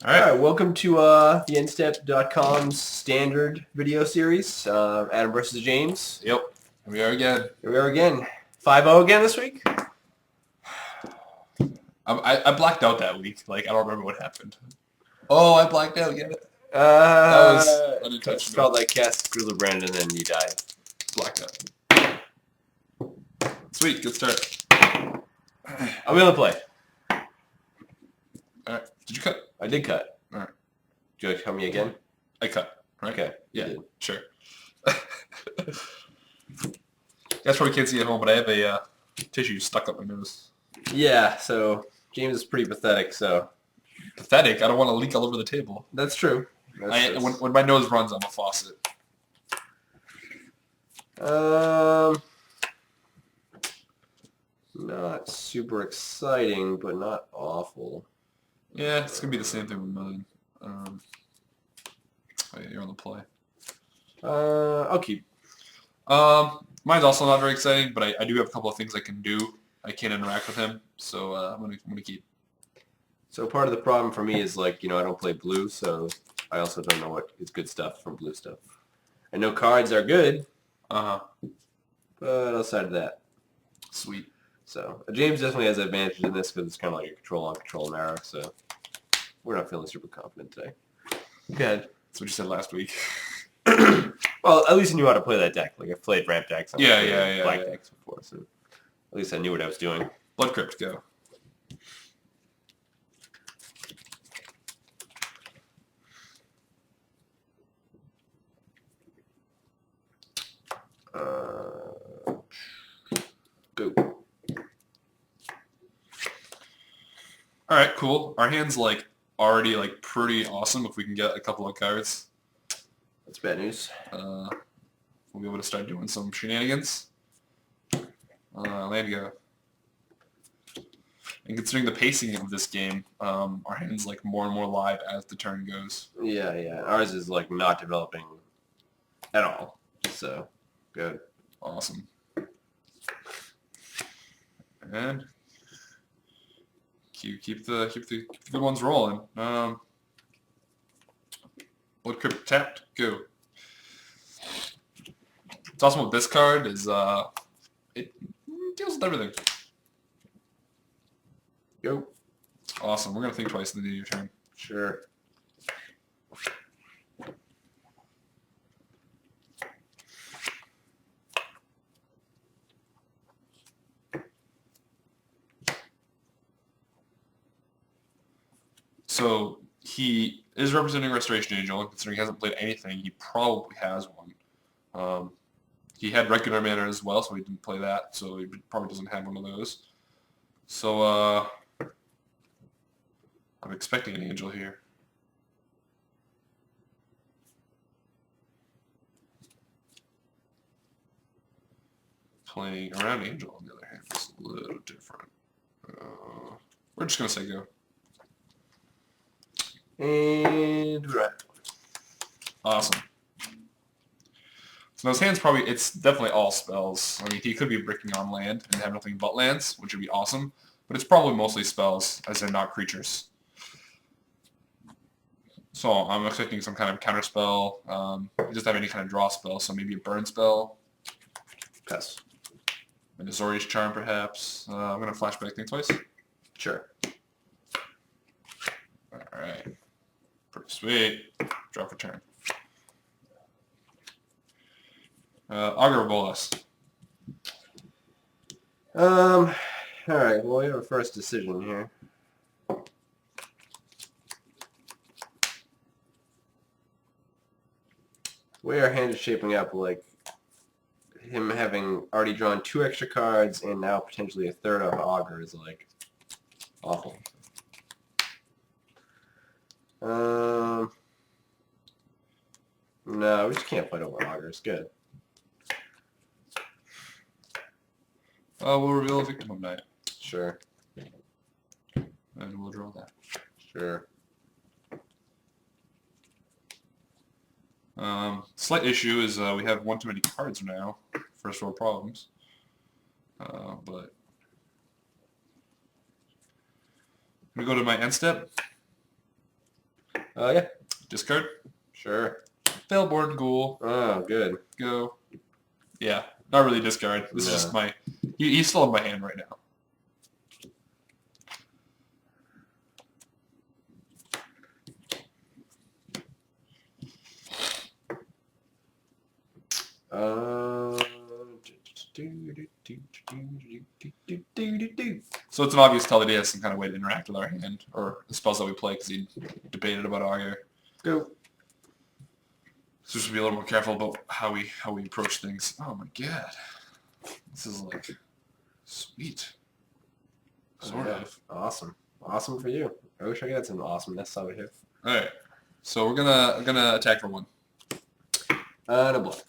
All right. Welcome to TheEndStep.com's standard video series, Adam versus James. Yep. Here we are again. Here we are again. 5-0 again this week? I blacked out that week. Like, I don't remember what happened. Oh, I blacked out. Get it? That was unintentional. Spelled like cast Brand and then you die. Blacked out. Sweet. Good start. I'm going to play. All right. Did you cut? I did cut. All right. Did you cut me again? I cut. Right? Okay. Yeah. Sure. That's probably can't see at home, but I have a tissue stuck up my nose. Yeah, so James is pretty pathetic, so. Pathetic. I don't want to leak all over the table. That's true. When my nose runs, I'm a faucet. Not super exciting, but not awful. Yeah, it's gonna be the same thing with mine. Oh, yeah, you're on the play. I'll keep. Mine's also not very exciting, but I do have a couple of things I can do. I can't interact with him, so I'm gonna keep. So part of the problem for me is like, I don't play blue, so I also don't know what is good stuff from blue stuff. I know cards are good, Uh-huh. but outside of that. Sweet. So James definitely has an advantage in this because it's kind of like a control narrow, so we're not feeling super confident today. Good. That's what you said last week. Well, at least I knew how to play that deck. Like I've played ramp decks. Yeah. Black decks before, so at least I knew what I was doing. Blood Crypt, go. Go. All right, cool. Our hand's like already like pretty awesome if we can get a couple of cards. That's bad news. We'll be able to start doing some shenanigans. Land go. And considering the pacing of this game, our hand's like more and more live as the turn goes. Yeah. Ours is like not developing at all. So good. Awesome. And keep the good ones rolling. Blood Crypt tapped. Go. What's awesome with this card is it deals with everything. Go. Awesome. We're gonna think twice in the end of your turn. Sure. So he is representing Restoration Angel, and considering he hasn't played anything, he probably has one. He had Regular Mana as well, so he didn't play that, so he probably doesn't have one of those. So I'm expecting an Angel here. Playing around Angel, on the other hand, is a little different. We're just going to say go. And right. Awesome. So those hands probably, it's definitely all spells. I mean, he could be bricking on land and have nothing but lands, which would be awesome. But it's probably mostly spells, as they're not creatures. So I'm expecting some kind of counter spell. He doesn't have any kind of draw spell, so maybe a burn spell. Pass. An Azorius Charm, perhaps. I'm going to flashback things twice. Sure. All right. Pretty sweet. Draw for turn. Augur Bolas. All right. Well, we have a first decision here. The way our hand is shaping up, like him having already drawn 2 extra cards and now potentially a third of Augur is like awful. No, we just can't fight over Augur. It's good. We'll reveal a victim of night. Sure. And we'll draw that. Sure. Slight issue is we have one too many cards now. First world problems. But we go to my end step. Yeah. Discard. Sure. Veilborn Ghoul. Oh, good. Go. Yeah, not really discard. This is just my... He's still in my hand right now. So it's an obvious tell that he has some kind of way to interact with our hand, or the spells that we play, because he debated about Augur. Go. So just be a little more careful about how we approach things. Oh my god. This is like sweet. Sort of. Awesome. Awesome for you. I wish I had some awesomeness over here. Alright. So we're gonna attack for 1. No blood.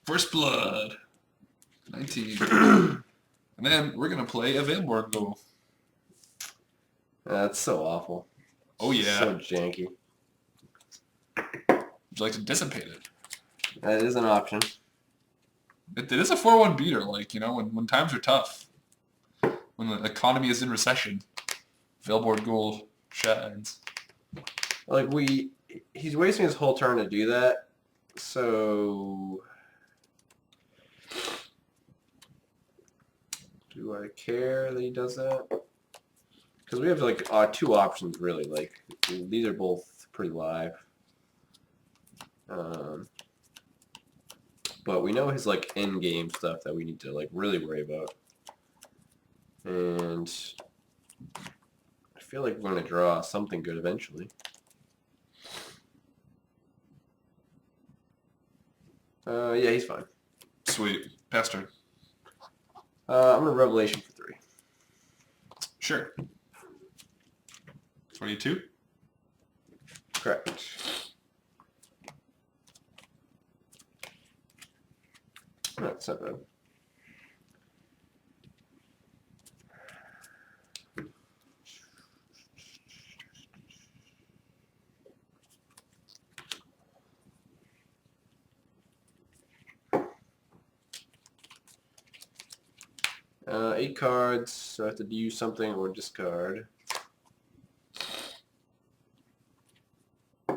First blood. 19. And then we're gonna play a Veilborn Ghoul. That's so awful. Oh yeah. So janky. Would you like to dissipate it? That is an option. It is a 4-1 beater, like, you know, when times are tough. When the economy is in recession. Veilborn Ghoul shines. Like, he's wasting his whole turn to do that, so... Do I care that he does that? Because we have, like, 2 options, really. Like, these are both pretty live. But we know his, like, end-game stuff that we need to, like, really worry about. And I feel like we're going to draw something good eventually. Yeah, he's fine. Sweet. Pass turn. I'm going to Revelation for 3. Sure. 22? Correct. That's not bad. Eight cards, so I have to use something or discard. I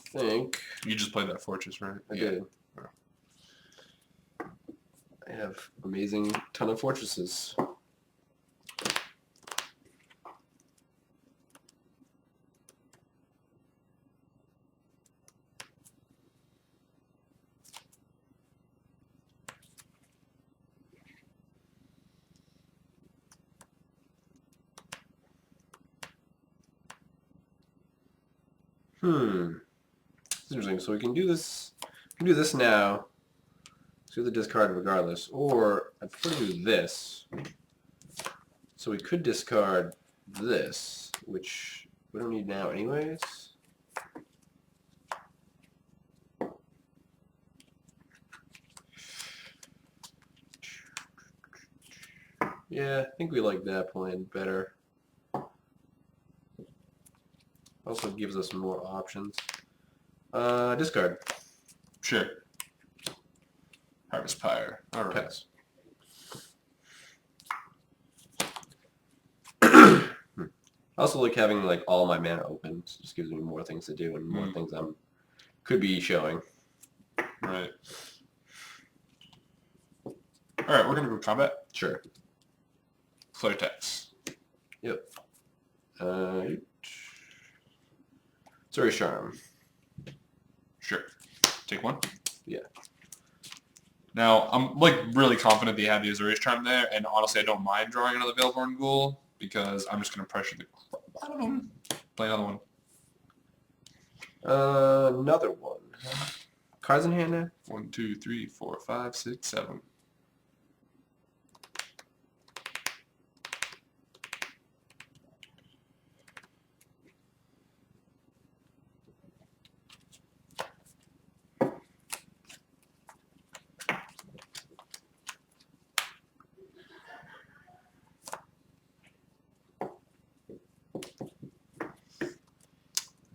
think You just played that Fortress, right? I did. I have amazing ton of fortresses. It's interesting. So we can do this. We can do this now. Do the discard regardless, or I prefer to do this. So we could discard this, which we don't need now anyways. Yeah, I think we like that plan better. Also gives us more options. Discard. Sure. Harvest Pyre. All right. Pass. I also like having like all my mana open. So it just gives me more things to do and more things could be showing. Right. All right, we're gonna go combat. Sure. Flare text. Yep. Sorry, Charm. Sure. Take 1. Yeah. Now, I'm like really confident they have the Azorius Charm there, and honestly, I don't mind drawing another Veilborn Ghoul because I'm just gonna pressure the crap out of them. Play another one. Another one. Cards in hand now? 1, 2, 3, 4, 5, 6, 7.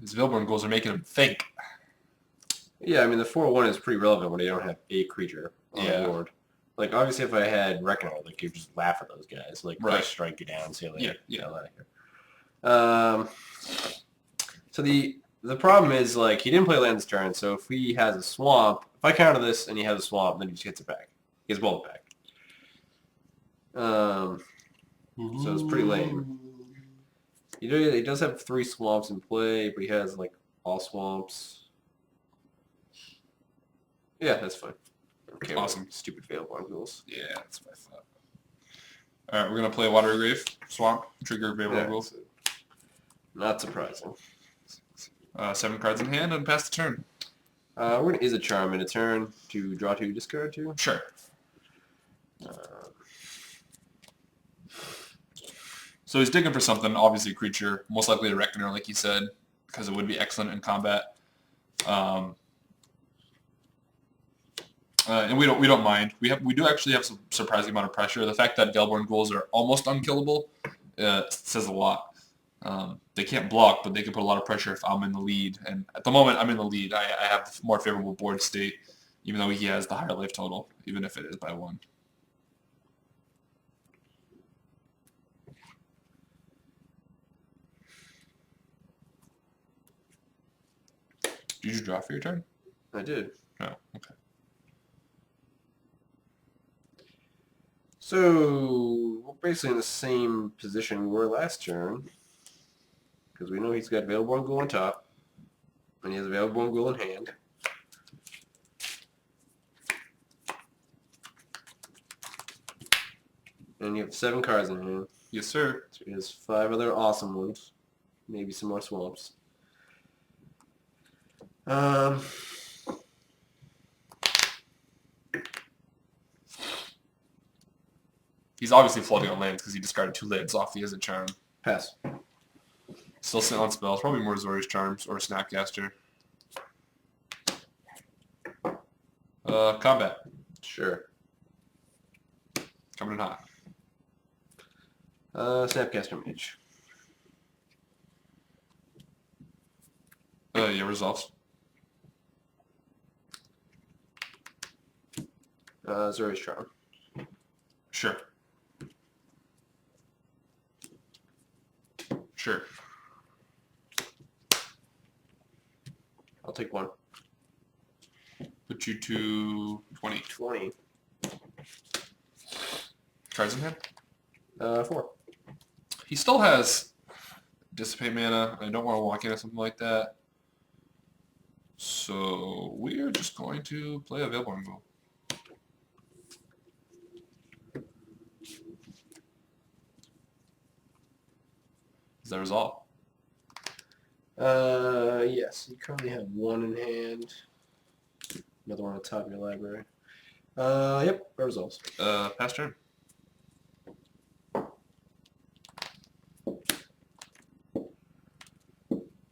These Veilborn Ghouls are making him think. Yeah, I mean the 4/1 is pretty relevant when you don't have a creature on the board. Like obviously, if I had Reckoner, like you just laugh at those guys, like Right. strike you down, say like Yeah. out of here. So the problem is, like, he didn't play land this turn, so if he has a swamp, if I counter this and he has a swamp, then he just gets it back. He has both back. So it's pretty lame. He does have 3 swamps in play, but he has, like, all swamps. Yeah, that's fine. Okay, Awesome. Stupid Veilborn Ghouls. Yeah, that's what I thought. All right, we're gonna play Water Grave Swamp. Trigger Veilborn Ghoul. So not surprising. 7 cards in hand and pass the turn. We're gonna Is a Charm in a turn to draw 2, discard 2. Sure. So he's digging for something, obviously a creature, most likely a Reckoner, like he said, because it would be excellent in combat. And we don't mind. We do actually have some surprising amount of pressure. The fact that Veilborn Ghouls are almost unkillable says a lot. They can't block, but they can put a lot of pressure if I'm in the lead. And at the moment, I'm in the lead. I have more favorable board state, even though he has the higher life total, even if it is by 1. Did you draw for your turn? I did. No. Okay. So we're basically in the same position we were last turn, because we know he's got Veilborn Ghoul on top, and he has a Veilborn Ghoul in hand. And you have 7 cards in hand. Yes, sir. So he has 5 other awesome ones. Maybe some more swamps. He's obviously floating on lands because he discarded 2 lids off the Is a Charm. Pass. Still sitting on spells. Probably more Zori's Charms or Snapcaster. Combat. Sure. Coming in hot. Snapcaster Mage. Yeah, resolves. Zori's Charm. Sure. Sure. I'll take 1. Put you to 20. 20. Cards in hand? 4. He still has Dissipate mana. I don't want to walk into something like that. So we're just going to play a Veilborn Ghoul. Is that resolve? Yes. You currently have 1 in hand. Another one on top of your library. Yep, that resolves. Pass turn.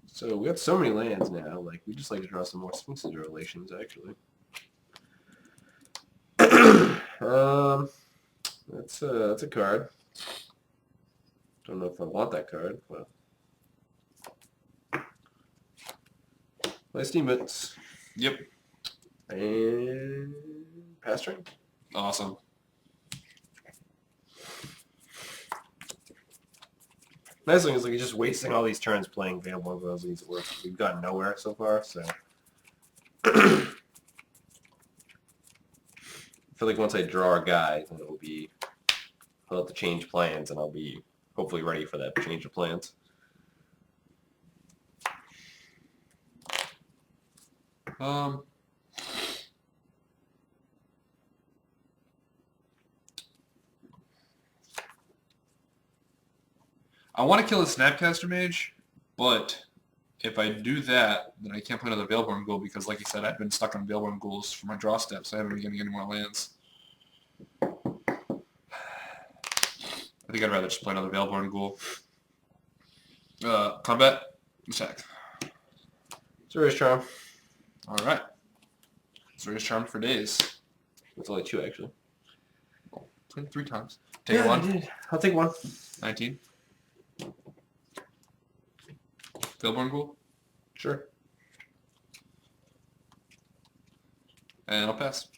So we have so many lands now. Like, we just like to draw some more Sphinx's Relations, actually. That's a card. Don't know if I want that card, but play Steamboats. Yep. And pass turn. Awesome. Nice thing is, like, he's just wasting all these turns playing Veilborn Ghouls. We've gotten nowhere so far, so I feel like once I draw a guy, then I'll have to change plans, and I'll be hopefully ready for that change of plans. I want to kill a Snapcaster Mage, but if I do that, then I can't play another Veilborn Ghoul because, like you said, I've been stuck on Veilborn Ghouls for my draw steps. I haven't been getting any more lands. I think I'd rather just play another Veilborn Ghoul. Combat? Attack. Zori's Charm. Alright. Zori's Charm for days. It's only 2, actually. Played 3 times. Take 1. I did. I'll take 1. 19. Veilborn Ghoul? Sure. And I'll pass.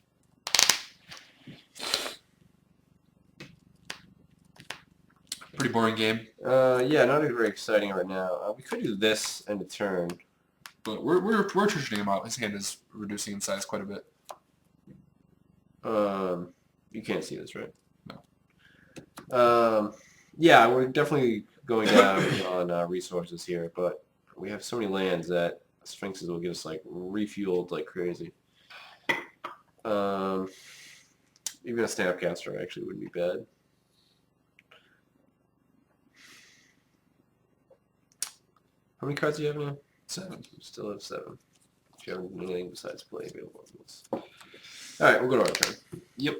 Pretty boring game. Yeah, not very exciting right now. We could do this end of turn. But we're traditioning him out. His hand is reducing in size quite a bit. You can't see this, right? No. Yeah, we're definitely going down on resources here, but we have so many lands that Sphinxes will get us like refueled like crazy. Even a Snapcaster actually wouldn't be bad. How many cards do you have now? 7. You still have 7. If you haven't done anything besides play available ones. Alright, we'll go to our turn. Yep.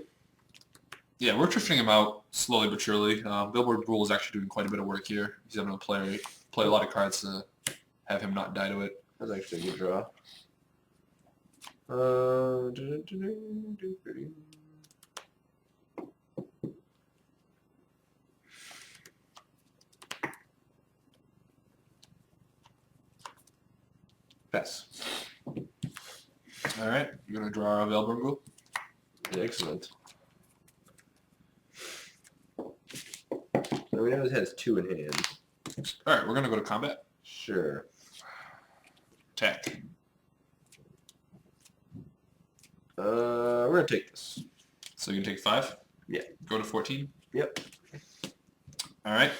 Yeah, we're traditioning him out slowly but surely. Billboard Rule is actually doing quite a bit of work here. He's having to play a lot of cards to have him not die to it. That's actually a good draw. Pass. Alright, you're going to draw a Billboard Rule. Excellent. So we know it has 2 in hand. Alright, we're going to go to combat. Sure. Attack. We're gonna take this. So you can take 5? Yeah. Go to 14? Yep. Alright.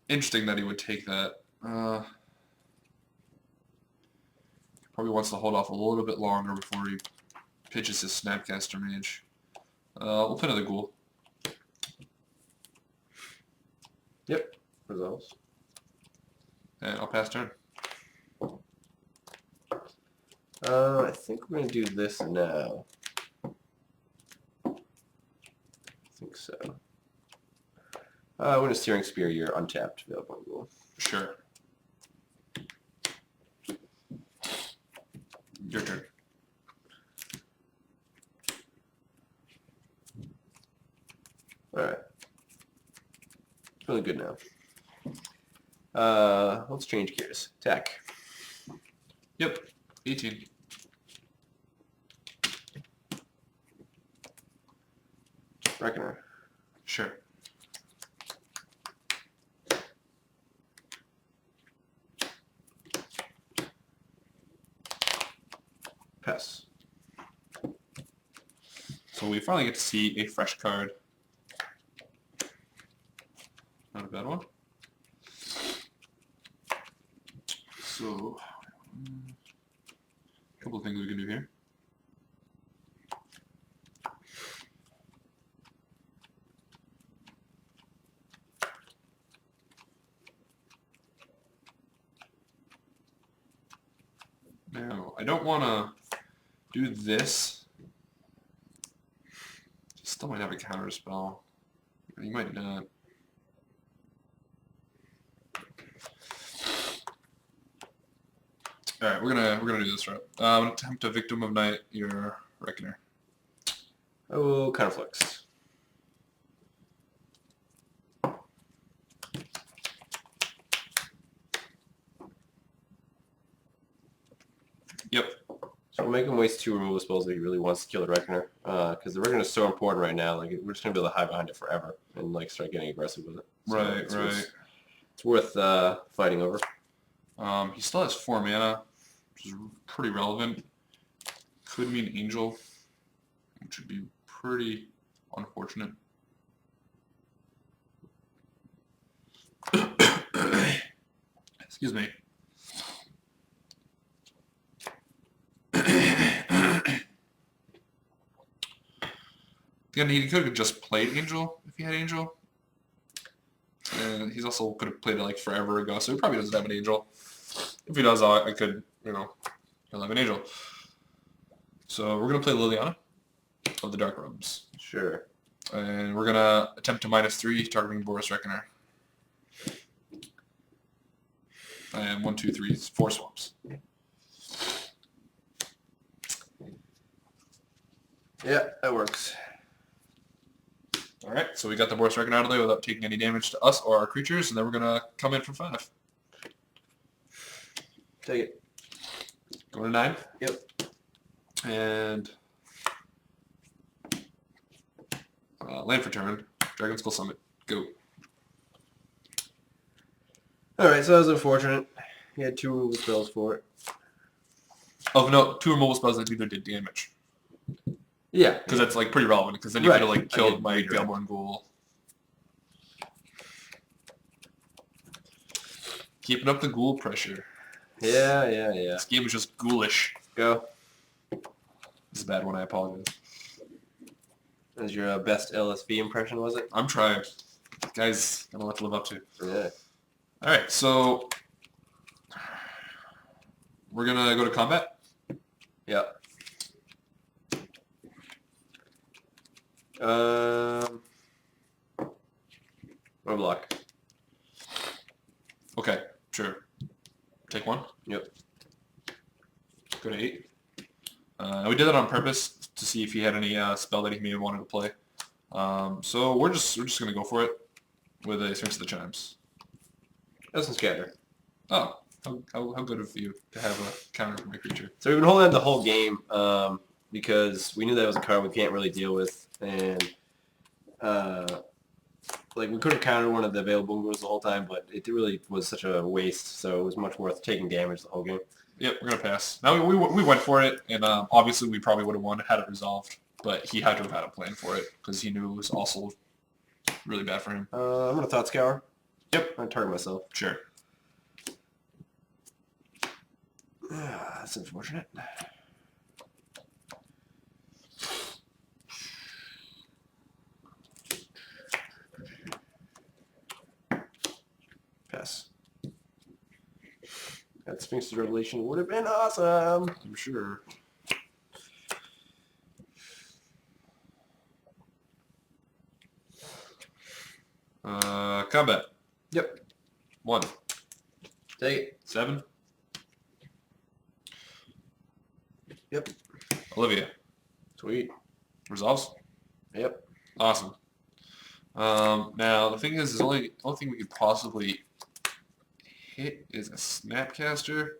Interesting that he would take that. Probably wants to hold off a little bit longer before he pitches his Snapcaster Mage. We'll put another Ghoul. Yep. Resolves. And I'll pass turn. I think we're gonna do this now. I think so. We're gonna Searing Spear your untapped available Ghoul. Sure. Your turn. Alright. Feeling good now. Let's change gears. Attack. Yep. 18. Reckoner. Sure. Pass. So we finally get to see a fresh card. Not a bad one. So, a couple of things we can do here. Now, I don't want to do this. Still might have a counter spell. You might not. All right, we're gonna do this route. Attempt to Victim of Night your Reckoner. I will Counterflux. Yep. So we'll make him waste 2 removal spells if he really wants to kill the Reckoner. Because the Reckoner is so important right now. Like we're just gonna be able to hide behind it forever and like start getting aggressive with it. So Right, it's worth fighting over. He still has 4 mana, which is pretty relevant. Could mean Angel, which would be pretty unfortunate. Excuse me. Again, he could have just played Angel if he had Angel. And he's also could have played it like forever ago, so he probably doesn't have an Angel. If he does, I could, he'll have an Angel. So we're going to play Liliana of the Dark Robes. Sure. And we're going to attempt to -3, targeting Boris Reckoner. And 1, 2, 3, 4 swamps. Yeah, that works. Alright, so we got the Boris Reckoner out of the way without taking any damage to us or our creatures, and then we're going to come in for 5. Take it. Go to 9. Yep. And land for turn. Dragon Skull Summit. Go. Alright, so that was unfortunate. He had 2 removal spells for it. Oh no, 2 removal spells that either did damage. Yeah. Because that's like pretty relevant. Because then you Right. could have like I killed get my redirect. Galeborn Ghoul. Keeping up the ghoul pressure. Yeah. This game is just ghoulish. Go. This is a bad one. I apologize. That was your best LSV impression, was it? I'm trying. Guys, got a lot to live up to. Yeah. All right, so we're gonna go to combat. Yep. Or block. Okay, sure. Take 1. Yep. Go to 8. We did that on purpose to see if he had any spell that he may have wanted to play. So we're just gonna go for it with a Sphinx of the Chimes. Doesn't scatter. Oh, how good of you to have a counter for my creature. So we've been holding on the whole game because we knew that was a card we can't really deal with, and like we could have countered one of the available moves the whole time, but it really was such a waste. So it was much worth taking damage the whole game. Yep, we're gonna pass. Now we went for it, and obviously we probably would have won had it resolved, but he had to have had a plan for it because he knew it was also really bad for him. I'm gonna Thought Scour. Yep. I'm gonna target myself. Sure. That's unfortunate. Pass. That Sphinx's Revelation would have been awesome. I'm sure. Combat. Yep. 1. Take it. 7. Yep. Olivia. Sweet. Resolves. Yep. Awesome. Now the thing is the only thing we could possibly hit is a Snapcaster.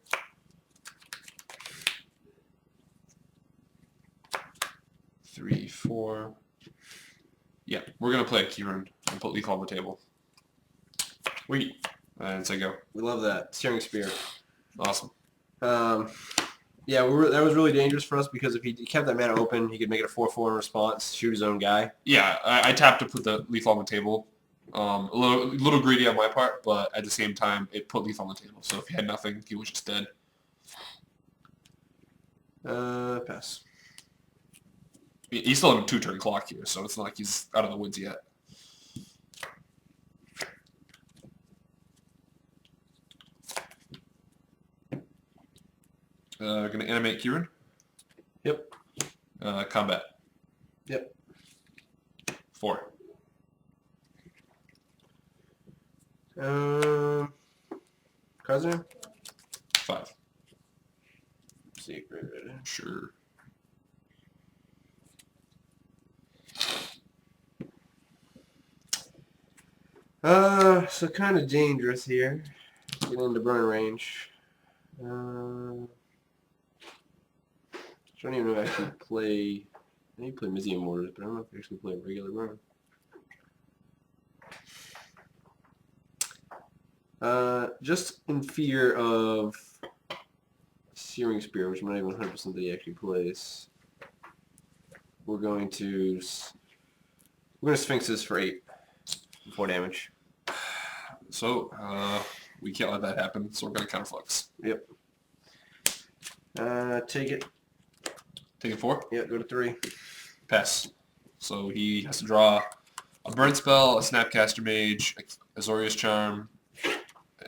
Three, 4. Yeah, we're gonna play a Kieran and put Lethal on the table. Sweet. And say go. We love that. Searing Spear. Awesome. Yeah, that was really dangerous for us because if he kept that mana open, he could make it a 4/4 in response, shoot his own guy. Yeah, I tapped to put the Lethal on the table. A little greedy on my part, but at the same time, it put Lethal on the table. So if he had nothing, he was just dead. Pass. He's still in a 2-turn clock here, so it's not like he's out of the woods yet. Gonna animate Kieran. Yep. Combat. Yep. 4. Card's name? 5. Secret. Sure. So kind of dangerous here. Get into burn range. I don't even know if I actually play. I need to play Midgame Mortars, but I don't know if I actually play regular burn. Just in fear of Searing Spear, which I'm not even 100% that he actually plays. We're going to Sphinx this for 8. 4 damage. So, we can't let that happen, so we're going to counterflux. Yep. Take it. Take it 4? Yep, go to 3. Pass. So he has to draw a burn spell, a Snapcaster Mage, a Azorius Charm,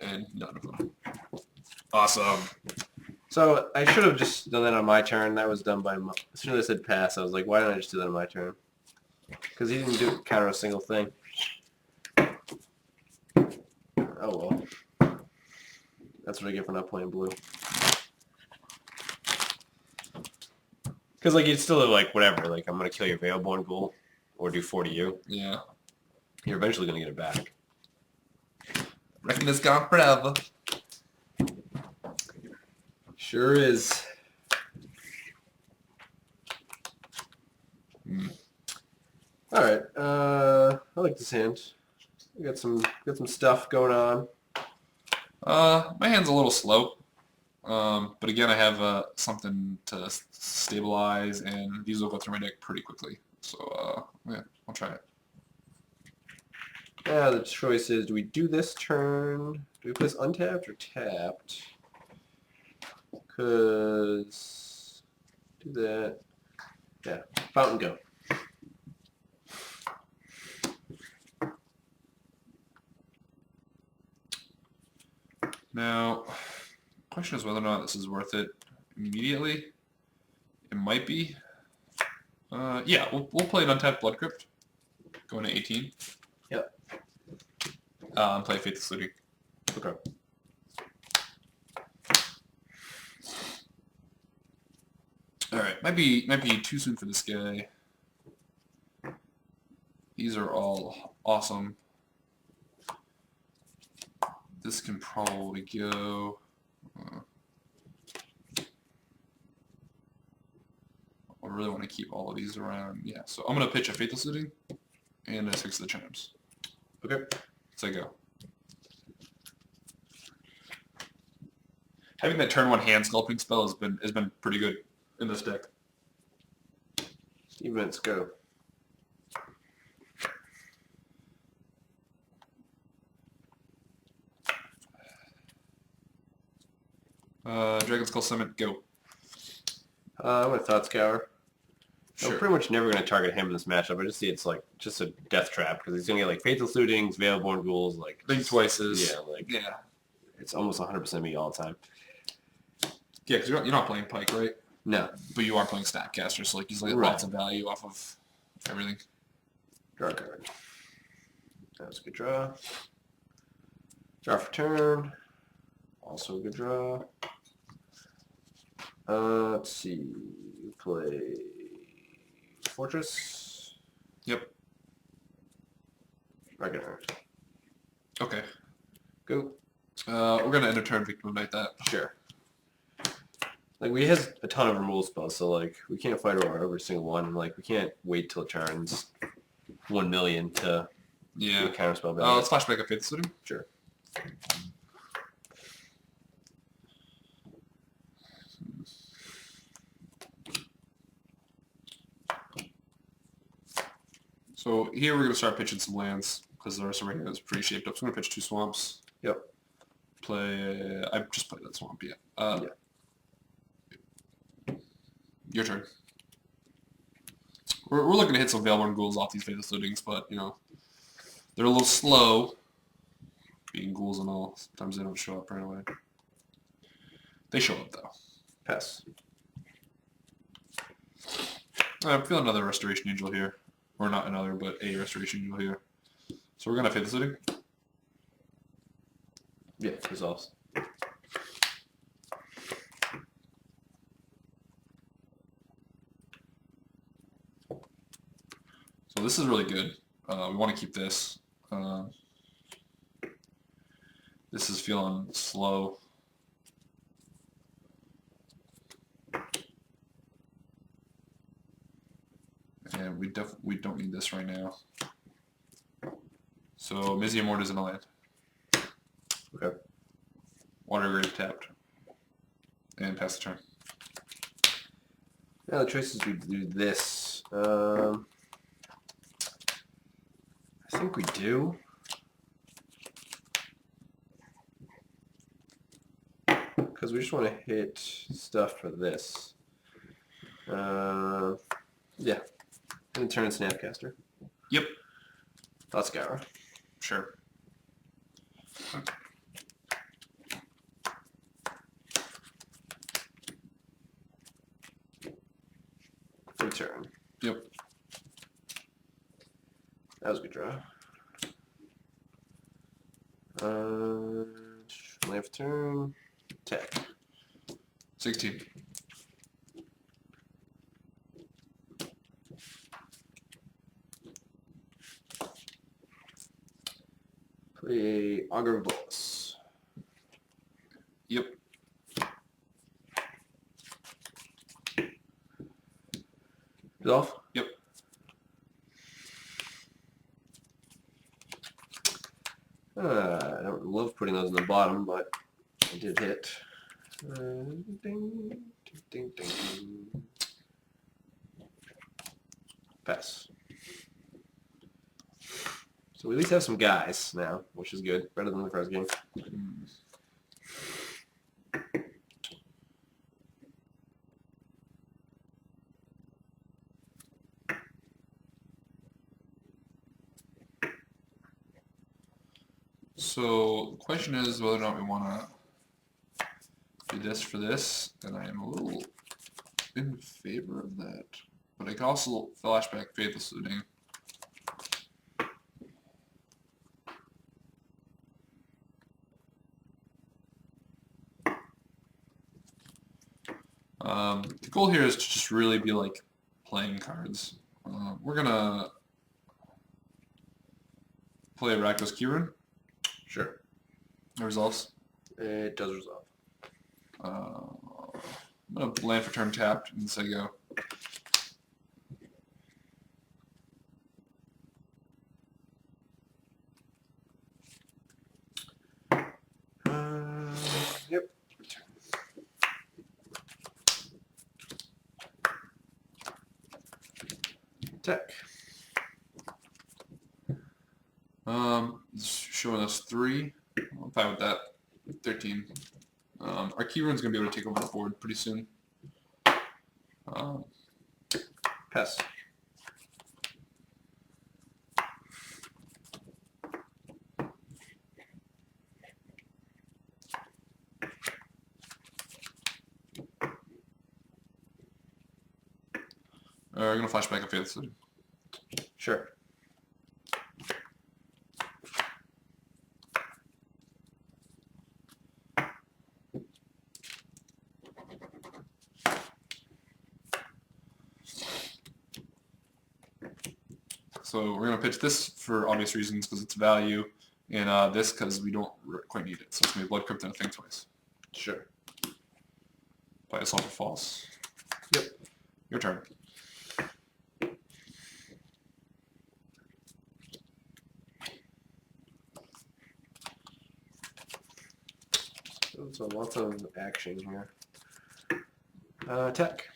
and none of them. Awesome. So I should have just done that on my turn. That was done by as soon as I said pass, I was like, why didn't I just do that on my turn? Because he didn't counter a single thing. Oh well. That's what I get for not playing blue. Because like it's still like whatever. Like I'm gonna kill your Veilborn Ghoul, or do 4 to you. Yeah. You're eventually gonna get it back. Reckon it's gone forever. Sure is. All right. I like this hand. We got some stuff going on. My hand's a little slow, but again, I have something to stabilize, and these will go through my deck pretty quickly. So yeah, I'll try it. Now the choice is: do we do this turn? Do we play this untapped or tapped? Cause do that. Yeah, fountain go. Now, question is whether or not this is worth it immediately. It might be. Yeah, we'll play an untapped Blood Crypt. Going to 18. Yep. And play Faithless Looting. Okay. Alright, might be too soon for this guy. These are all awesome. This can probably go. I really want to keep all of these around. Yeah, so I'm going to pitch a Faithless Looting and a 6 of the Chimes. Okay. So go. Having that turn 1 hand sculpting spell has been pretty good in this deck. Events go. Dragon Skull Summit, go. I'm going to Thought Scour. Sure. I'm pretty much never going to target him in this matchup. I just see it's like just a death trap because he's going to get like Faithless Lootings, Veilborn Ghouls, like Think twices. Yeah, like Yeah. it's almost 100% me all the time. Yeah, because you're not playing Pike, right? No. But you are playing Snapcaster, so like you get Right. lots of value off of everything. Draw a card. That was a good draw. Draw for turn. Also a good draw. Let's see. Play Fortress. Yep. Regular. Okay. Go. We're going to end a turn Victim of Night that. Sure. Like, we has a ton of removal spells, so, like, we can't fight over every single one. And, like, we can't wait till it turns 1 million to do a counterspell. Let's flashback a Faithless Looting. Sure. So here we're going to start pitching some lands because the rest of our hand is pretty shaped up. So I'm going to pitch 2 swamps. Yep. Play... I just played that swamp, yeah. Yeah. Your turn. We're looking to hit some Veilborn Ghouls off these Faithless Lootings, but, you know, they're a little slow. Being ghouls and all. Sometimes they don't show up right away. They show up, though. Pass. I'm feeling another Restoration Angel here. Or not another, but a Restoration Angel here. So we're going to Faithless Looting. Yeah, resolves. So this is really good. We want to keep this. This is feeling slow. And we don't need this right now. So Mizzy Immort is in a land. Okay. Water Grave tapped. And pass the turn. Now the choice is we do this. I think we do. Because we just want to hit stuff for this. Yeah. And turn in Snapcaster. Yep. Thought Scour. Sure. Return. Yep. That was a good draw. Land for turn. Attack. 16. Play Augur of Bolus. Yep. Resolve? Yep. I don't love putting those in the bottom, but I did hit. Ding, ding, ding, ding. Pass. So we at least have some guys now, which is good. Better than the first game. So the question is whether or not we want to do this for this, and I am a little in favor of that. But I can also flashback Faithless Looting. The goal here is to just really be like playing cards. We're gonna play Rakdos Kieran. Sure. It resolves. It does resolve. I'm gonna land for turn tapped and say go. Yep. Attack. It's showing us 3. I'm fine with that. 13. Our Kieran's gonna be able to take over the board pretty soon. Pass. We're gonna flashback a Faithless Looting. Sure. So we're gonna pitch this for obvious reasons because it's value, and this because we don't quite need it. So it's gonna be Blood Crypt and a Think Twice. Sure. Play Assault for False. Yep. Your turn. So lots of action here. Attack.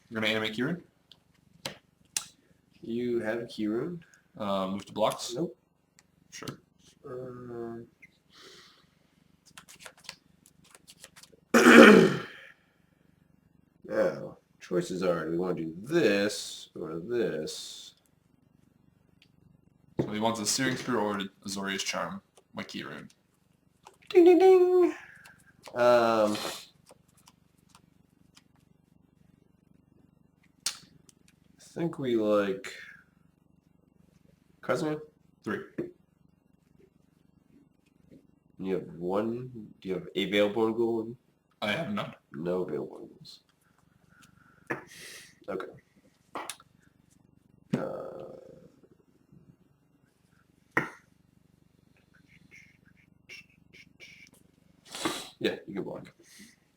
We're gonna animate Kieran. You have Kieran. Move to blocks. Nope. Sure. Now, choices are, do we want to do this or this? So he wants a Searing Spear or Azorius Charm, my Kieran. Ding, ding, ding. I think we like Cosmo. 3. You have 1. Do you have a Veilborn Gold? I have none. No Veilborn Golds. Okay. Yeah, you can block.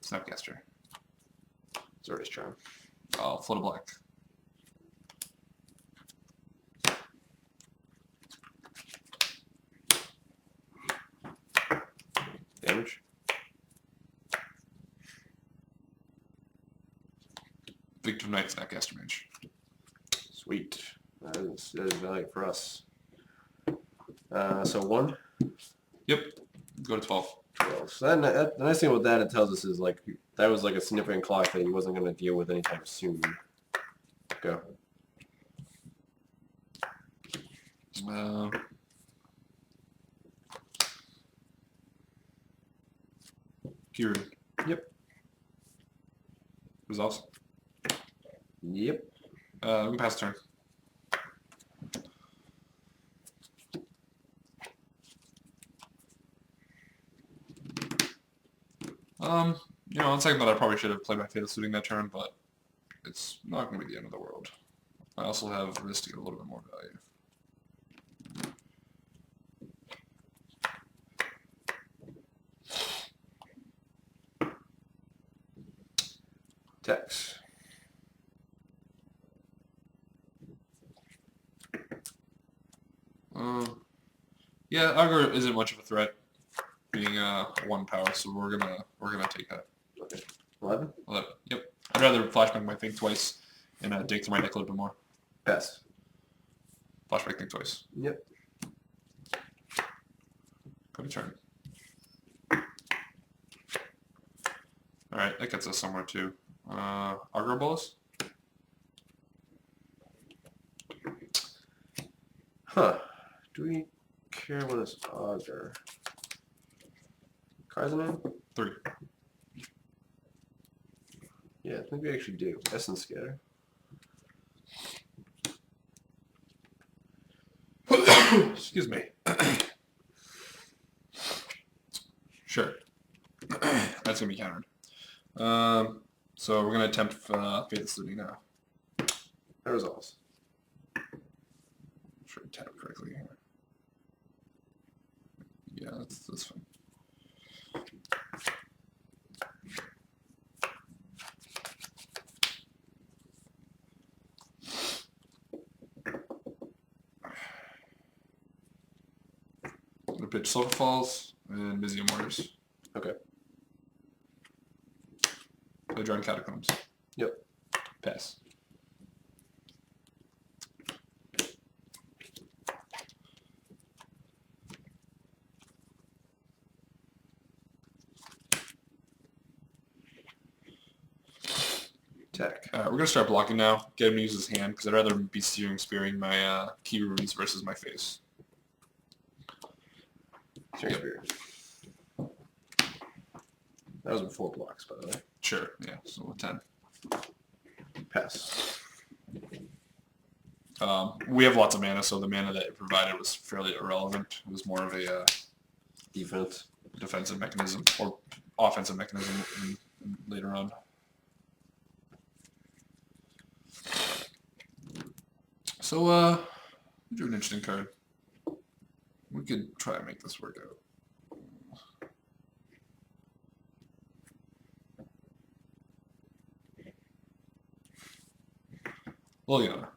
Snapcaster. Zordis Charm. I'll float a black. Damage. Victim Knight Snapcaster Mage. Sweet. That is value for us. So 1. Yep. Go to 12. 12. So the nice thing about that, it tells us is like that was like a significant clock that he wasn't going to deal with anytime soon. Go. Kieran. Yep. Resolves. Yep. We can pass turn. You know, on second thought, I probably should have played my Fatal Suiting that turn, but it's not going to be the end of the world. I also have risk to get a little bit more value. Text. Yeah, Augur isn't much of a threat, being 1 power, so we're gonna take that. Okay. 11? 11. Yep. I'd rather flashback my thing twice and dig through my deck a little bit more. Pass. Flashback thing twice. Yep. Go to turn. Alright, that gets us somewhere too. Augur Bolus? Huh. Do we care what it's Augur? Cards in it? 3. Yeah, I think we actually do. Essence Scatter. Excuse me. Sure. That's gonna be countered. So we're gonna attempt Faithless Looting now. That resolves. Sure, tap correctly here. Yeah, that's fine. I'm gonna pitch Silver Falls and Museum Orders. Okay. Play Drawn Catacombs. Yep. Pass. Attack. We're gonna start blocking now. Get him to use his hand because I'd rather be spearing my key runes versus my face. Searing Spear. That was before blocks, by the way. Sure. Yeah. So 10. Pass. We have lots of mana, so the mana that it provided was fairly irrelevant. It was more of a Defense. defensive mechanism or offensive mechanism later on. So, we drew an interesting card. We could try and make this work out. Liliana.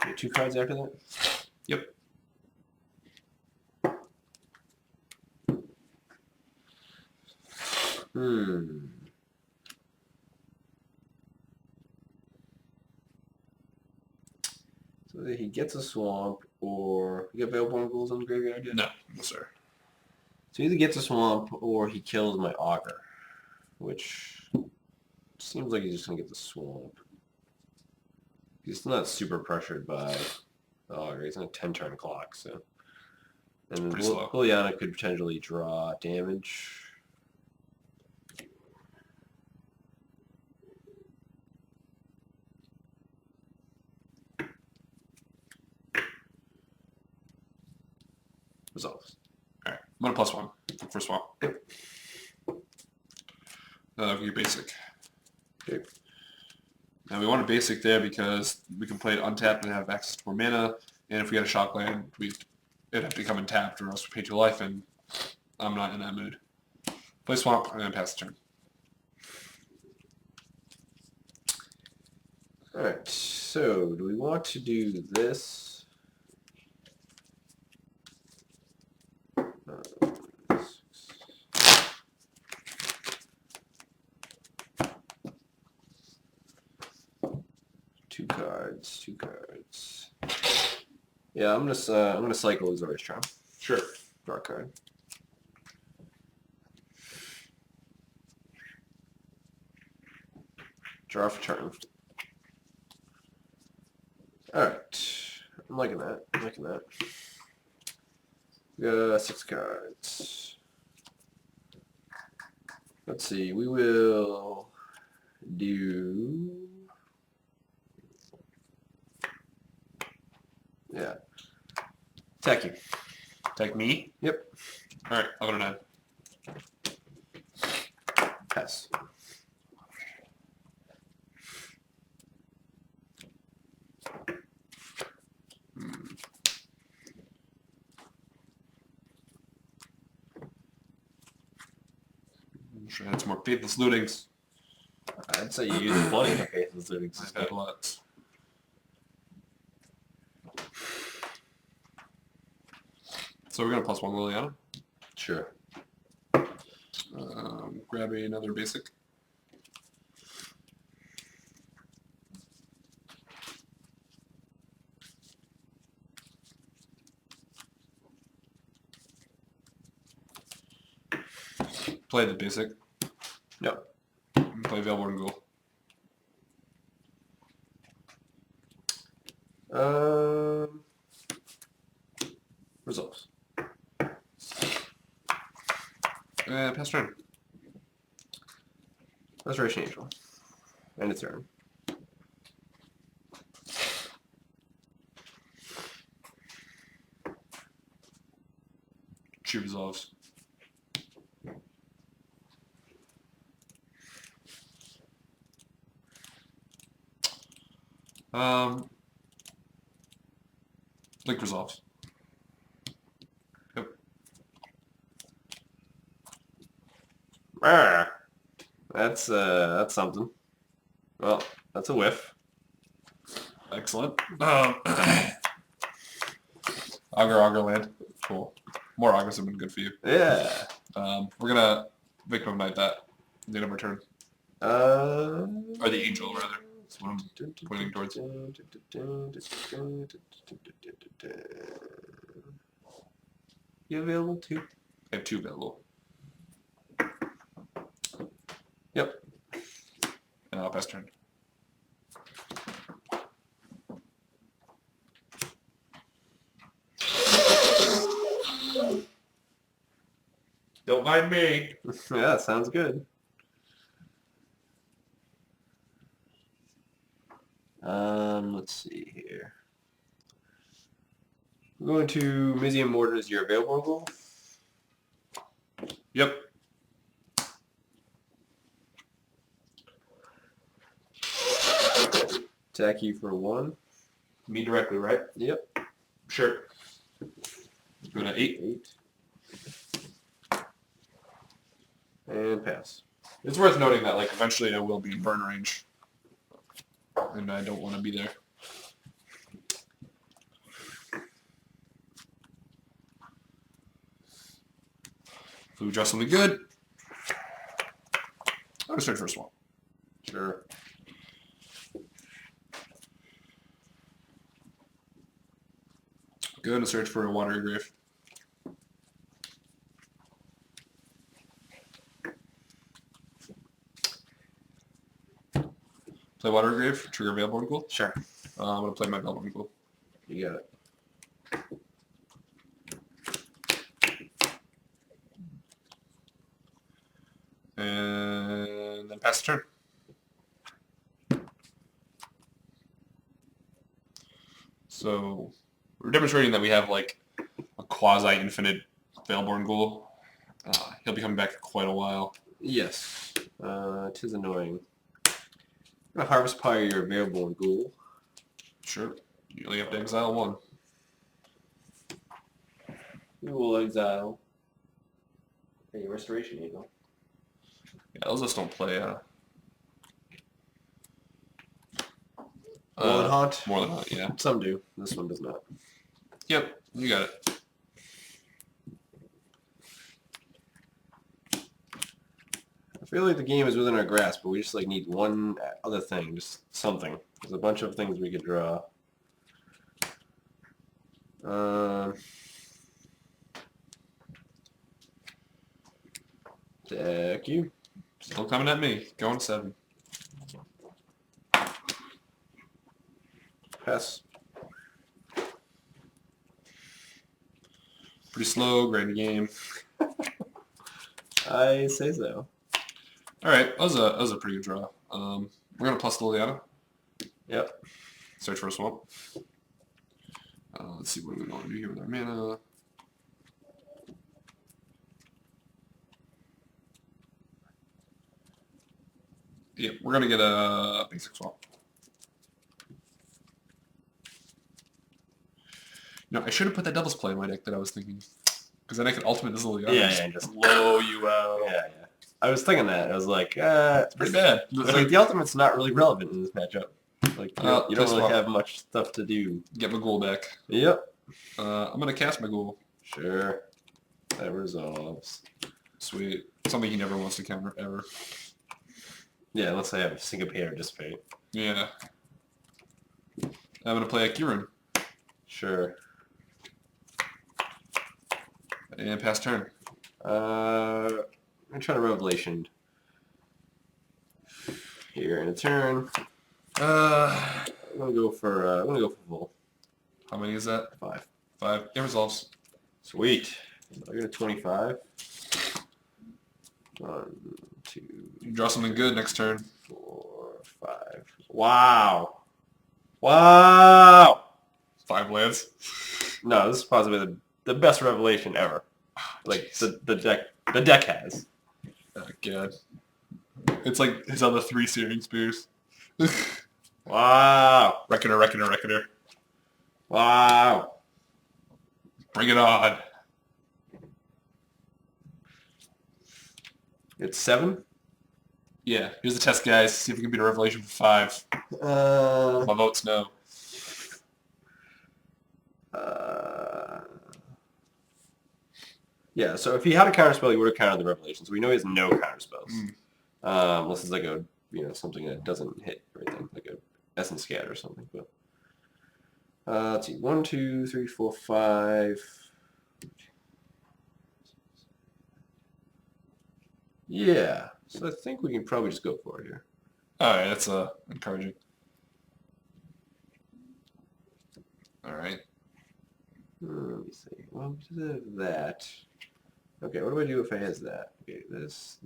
Get 2 cards after that? Yep. So he gets a swamp, or you get Veilborn Ghouls in the graveyard yet? No, no sir. So he either gets a swamp, or he kills my Augur, which seems like he's just gonna get the swamp. He's not super pressured by the Augur. He's on a 10-turn clock, so. And then Pretty slow. Liliana could potentially draw damage. Resolves. Alright, I'm gonna +1 for swamp. Yep. Your basic. Okay. Now we want a basic there because we can play it untapped and have access to more mana, and if we get a shock land, it'd have to come untapped or else we pay 2 life, and I'm not in that mood. Play swamp and then pass the turn. Alright, so do we want to do this? 2 cards, 2 cards. Yeah, I'm gonna cycle Azorius Charm. Sure. Draw a card. Draw for turn. Alright. I'm liking that. I'm liking that. We got 6 cards. Let's see, we will do... Yeah. Attack you. Attack me? Yep. Alright, I'll go to 9. Pass. Should have had some more Faithless Lootings. I'd say you use plenty of Faithless Lootings. I've had lots. So we're gonna +1 Liliana. Sure. Grab another basic. Play the basic. Yep. And play Veilborn Ghoul. Results. Pass turn. Restoration Angel. End of turn. She resolves. Link resolves. Yep. That's something. Well, that's a whiff. Excellent. Augur land. Cool. More Augurs have been good for you. Yeah. We're gonna Victim of Night that. The end of our turn. Or the Angel, rather. That's what I'm pointing towards. You available too? I have 2 available. Yep. And I'll pass turn. Don't mind me. Yeah, sounds good. Let's see here. We're going to Midgame Mortar as your available goal. Yep. Attack you for 1. Me directly, right? Yep. Sure. Go to 8. 8. And pass. It's worth noting that, like, eventually I will be in burn range. And I don't want to be there. So we draw something good. I'm going to search for a swamp. Sure. Going to search for a watery grave. Play watery grave, trigger Veilborn Ghoul. Sure. I'm going to play my Veilborn Ghoul. You got it. And then pass the turn. So we're demonstrating that we have like a quasi-infinite Veilborn Ghoul. He'll be coming back for quite a while. Yes. Tis annoying. I'm gonna harvest Pyre your available in Ghoul. Sure. You only have to exile 1. We will exile a Restoration Eagle. Yeah, those just don't play. More than Haunt? More than Haunt, yeah. Some do. This one does not. Yep, you got it. I feel like the game is within our grasp, but we just like need one other thing, just something. There's a bunch of things we could draw. Deck you. Still coming at me. Going 7. Pass. Pretty slow, grindy game. I say so. Alright, that was a pretty good draw. We're going to plus Liliana. Yep. Search for a swamp. Let's see what we want to do here with our mana. Yep, we're going to get a basic swamp. No, I should have put that doubles play in my deck that I was thinking. Because then I could ultimate this Liliana. Yeah, just blow you out. Yeah. I was thinking that. I was like, It's pretty bad. It's like the ultimate's not really relevant in this matchup. Like you don't really swap. have much stuff to do. Get my ghoul back. Yep. I'm going to cast my ghoul. Sure. That resolves. Sweet. Something he never wants to counter, ever. Yeah, unless I have Syncopate or Dissipate. Yeah. I'm going to play a Kieran. Sure. And pass turn. I'm trying to Revelation here in a turn. I'm gonna go for full. How many is that? 5. 5. It resolves. Sweet. I got a 25. 1, 2. You draw something good next turn. 4, 5. Wow. Wow. 5 lands. No, this is possibly the best revelation ever. Like the deck has. Oh, God. It's like his other 3 Searing Spears. Wow. Reckoner, Reckoner, Reckoner. Wow. Bring it on. It's 7? Yeah, here's the test, guys. See if we can beat a Revelation for 5. My vote's no. Yeah, so if he had a counterspell, he would have countered the Revelation. So we know he has no counterspells. Unless it's like a, something that doesn't hit or anything, like a Essence Scat or something. But let's see, 1, 2, 3, 4, 5. Yeah, so I think we can probably just go for it here. All right, that's encouraging. All right. Let me see. Well, we just have that. Okay, what do I do if I has that? Okay, this.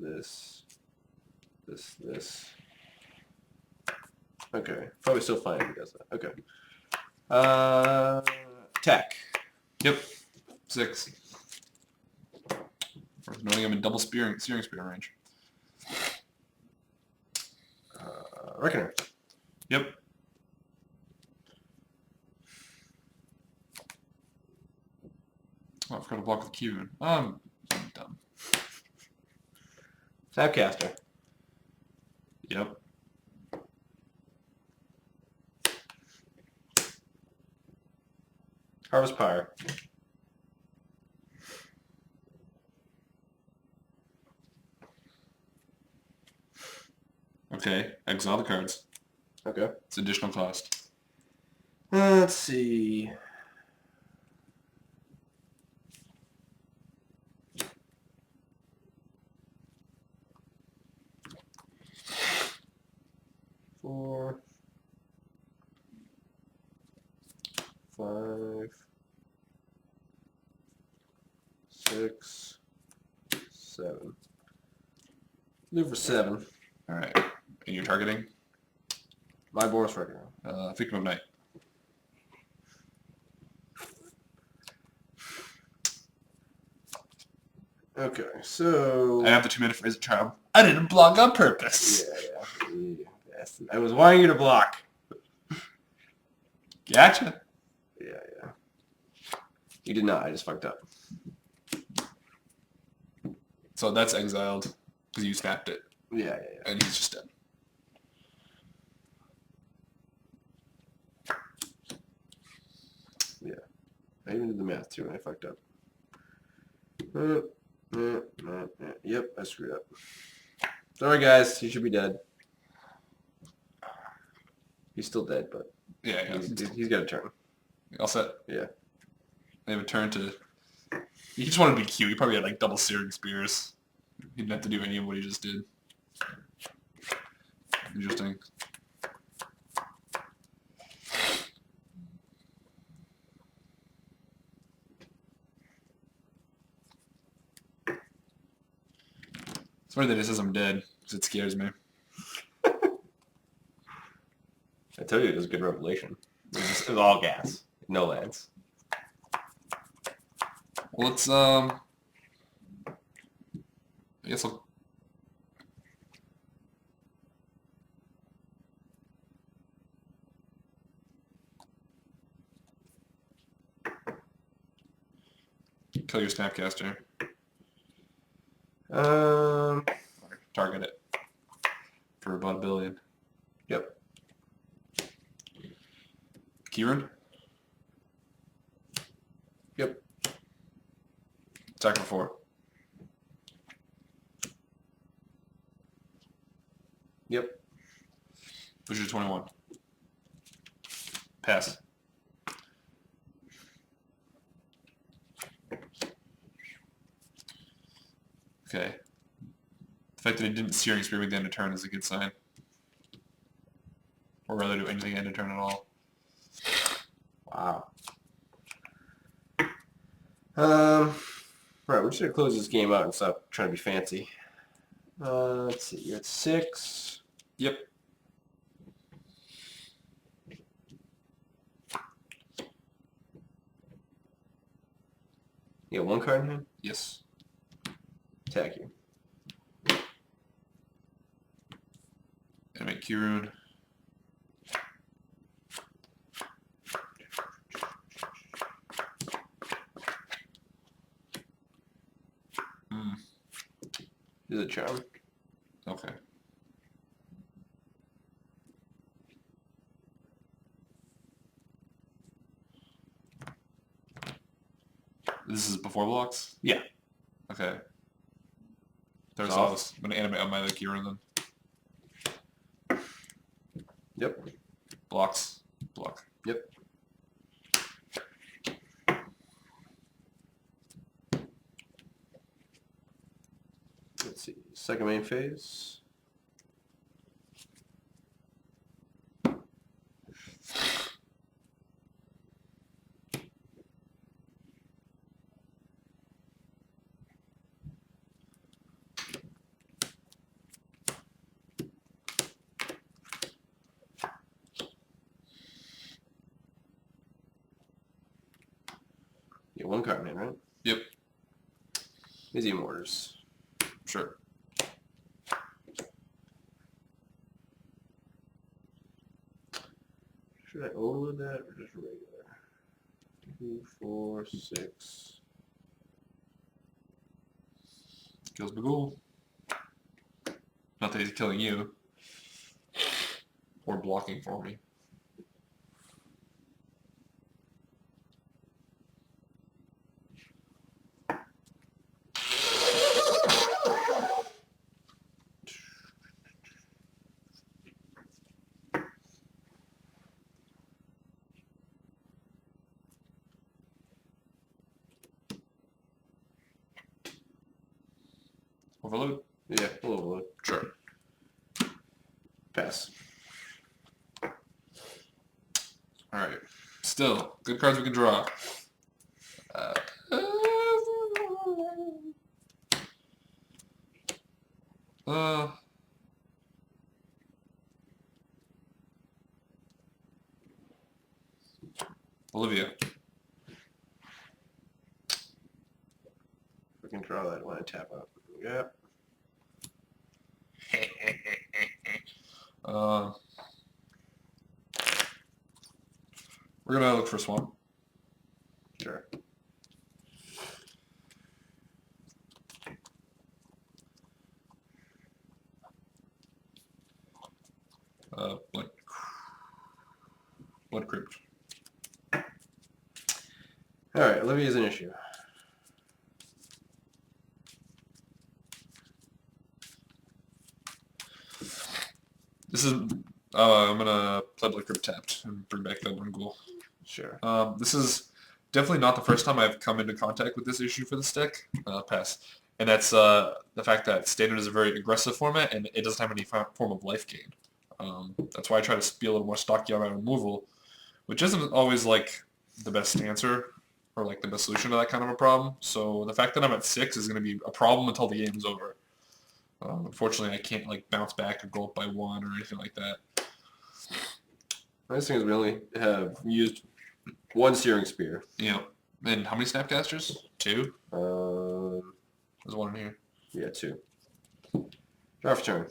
Okay, probably still fine if he does that. Okay. Attack. Yep. 6. Knowing I'm in double Searing Spear range. Reckoner. Yep. Oh, I forgot to block with Kieran. I'm dumb. Snapcaster. Yep. Harvest Pyre. Okay, exile the cards. Okay. It's additional cost. Let's see. Four, 5, 6, 7. Move for 7. All right. And you're targeting? My Boris Reckoner. Victim of Night. Okay, so I have the 2-minute phrase of charm. I didn't block on purpose. Yeah. Yes. I was wanting you to block. Gotcha. Yeah. You did not. I just fucked up. So that's exiled because you snapped it, Yeah. and he's just dead. Yeah. I even did the math too, and I fucked up. Yep, I screwed up. Sorry, guys. He should be dead. He's still dead, but Yeah. he's got a turn. All set. Yeah. They have a turn to... He just wanted to be cute. He probably had like double Searing Spears. He didn't have to do any of what he just did. Interesting. It's funny that it says I'm dead, because it scares me. I tell you, it was a good revelation. It was all gas. No lands. Well, let's, I guess I'll... Kill your Snapcaster. Target it. For about $1 billion. Yep. Kieran? Yep. Stack for 4. Yep. Push you to 21. Pass. Okay. The fact that he didn't Searing Spear at the end of turn is a good sign. Or rather do anything end of turn at all. Wow. Right, we're just gonna close this game out and stop trying to be fancy. Let's see, you're at 6. Yep. You got 1 card in hand? Yes. Attack you. Animate Kirun. Do the charm. Okay. This is before blocks? Yeah. Okay. There's Off. always I'm gonna animate on my Kirun then. Yep. Blocks. Block. Yep. Let's see. Second main phase. Yeah, 1 card in hand, right? Yep. Easy mortars. Sure. Should I overload that or just regular? 2, 4, 6. Kills Bagul. Not that he's killing you. Or blocking for me. Overload? Yeah, we'll overload. Sure. Pass. Alright. Still, good cards we can draw. Olivia. We can draw that when I tap out. Yep. We're gonna look for Swamp. Sure. Blood Crypt. Alright, Olivia's an issue. This is. I'm gonna play Blood Crypt tapped and bring back that one ghoul. Sure. This is definitely not the first time I've come into contact with this issue for this deck. Pass. And that's the fact that Standard is a very aggressive format and it doesn't have any form of life gain. That's why I try to be a little more stocky on my removal, which isn't always like the best answer or like the best solution to that kind of a problem. So the fact that I'm at 6 is going to be a problem until the game's over. Unfortunately, I can't like bounce back or go up by 1 or anything like that. Nice thing is we only have used 1 Searing Spear. Yeah. And how many Snapcasters? 2? Um, There's 1 in here. yeah, 2. Draw for turn.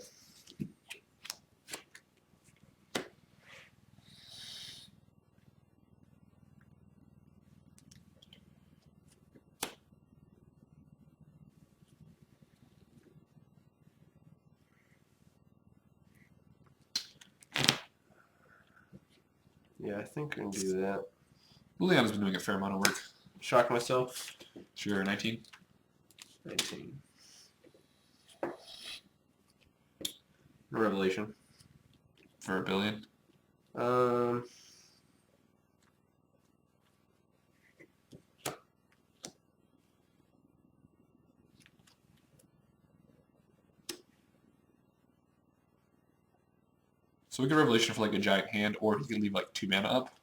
Yeah, I think I can do that. Liliana's been doing a fair amount of work. Shock myself. Sure, 19. 19. Revelation. For $1 billion. So we could Revelation for like a giant hand, or he could leave like 2 mana up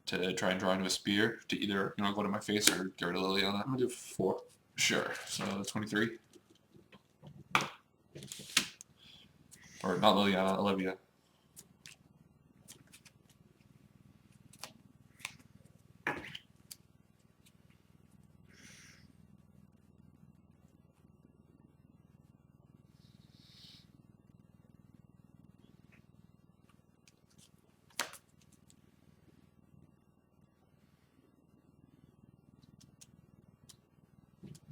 to try and draw into a spear to either, you know, go to my face or get rid of Liliana. I'm gonna do 4. Sure. So 23. Or not Liliana, Olivia.